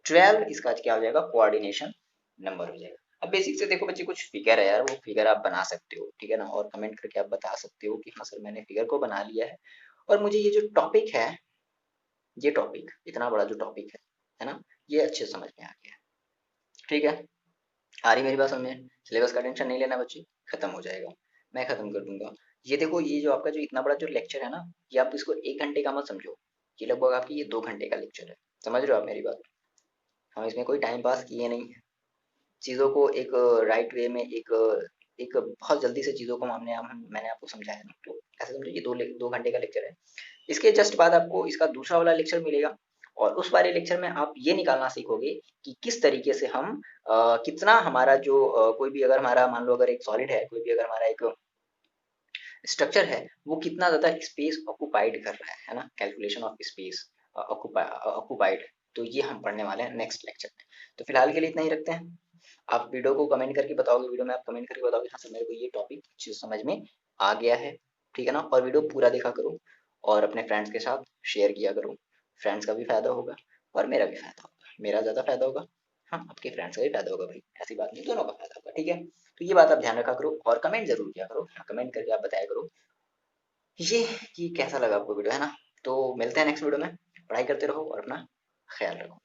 12, इसका क्या हो जाएगा, कोऑर्डिनेशन नंबर हो जाएगा। अब बेसिक से देखो बच्चे, कुछ फिगर है यार, वो फिगर आप बना सकते हो, ठीक है ना, और कमेंट करके आप बता सकते हो कि हाँ सर मैंने फिगर को बना लिया है, और मुझे ये जो टॉपिक है, ये टॉपिक इतना बड़ा जो टॉपिक है ना, ये अच्छे से समझ में आ गया है। ठीक है, आ रही मेरी बात समझ में? सिलेबस का टेंशन नहीं लेना बच्चे, खत्म हो जाएगा, मैं खत्म कर दूंगा। ये देखो, ये जो आपका जो इतना बड़ा जो लेक्चर है ना, ये आप इसको 1 घंटे का मत समझो, ये लगभग आपकी ये 2 घंटे का लेक्चर है। समझ रहे हो आप मेरी बात? हम इसमें कोई टाइम पास किए नहीं, चीज़ों को एक राइट वे में, एक बहुत जल्दी से चीज़ों को मैंने आपको समझाया ना, तो ऐसे समझो ये 2 घंटे का लेक्चर है। इसके जस्ट बाद आपको इसका दूसरा वाला लेक्चर मिलेगा, और उस वाले लेक्चर में आप ये निकालना सीखोगे कि किस तरीके से हम कितना हमारा जो कोई भी अगर हमारा मान लो अगर एक सॉलिड है, कोई भी अगर हमारा एक स्ट्रक्चर है, वो कितना ज्यादा स्पेस ऑक्युपाइड कर रहा है ना, कैलकुलेशन ऑफ स्पेस ऑक्युपाइड। तो ये हम पढ़ने वाले हैं नेक्स्ट लेक्चर में। तो फिलहाल के लिए इतना ही रखते हैं। आप वीडियो को कमेंट करके बताओगे, वीडियो में आप कमेंट करके बताओगे हाँ सर मेरे को ये टॉपिक अच्छे से समझ में आ गया है, ठीक है ना, और वीडियो पूरा देखा करो, और अपने फ्रेंड्स के साथ शेयर किया करो। फ्रेंड्स का भी फायदा होगा और मेरा भी फायदा होगा, मेरा ज़्यादा फायदा होगा, हाँ आपके फ्रेंड्स का भी फायदा होगा भाई, ऐसी बात नहीं, दोनों का फायदा होगा, ठीक है। तो ये बात आप ध्यान रखा करो, और कमेंट जरूर किया करो, कमेंट करके आप बताया करो ये कि कैसा लगा आपको वीडियो, है ना। तो मिलते हैं नेक्स्ट वीडियो में, पढ़ाई करते रहो और अपना ख्याल रखो।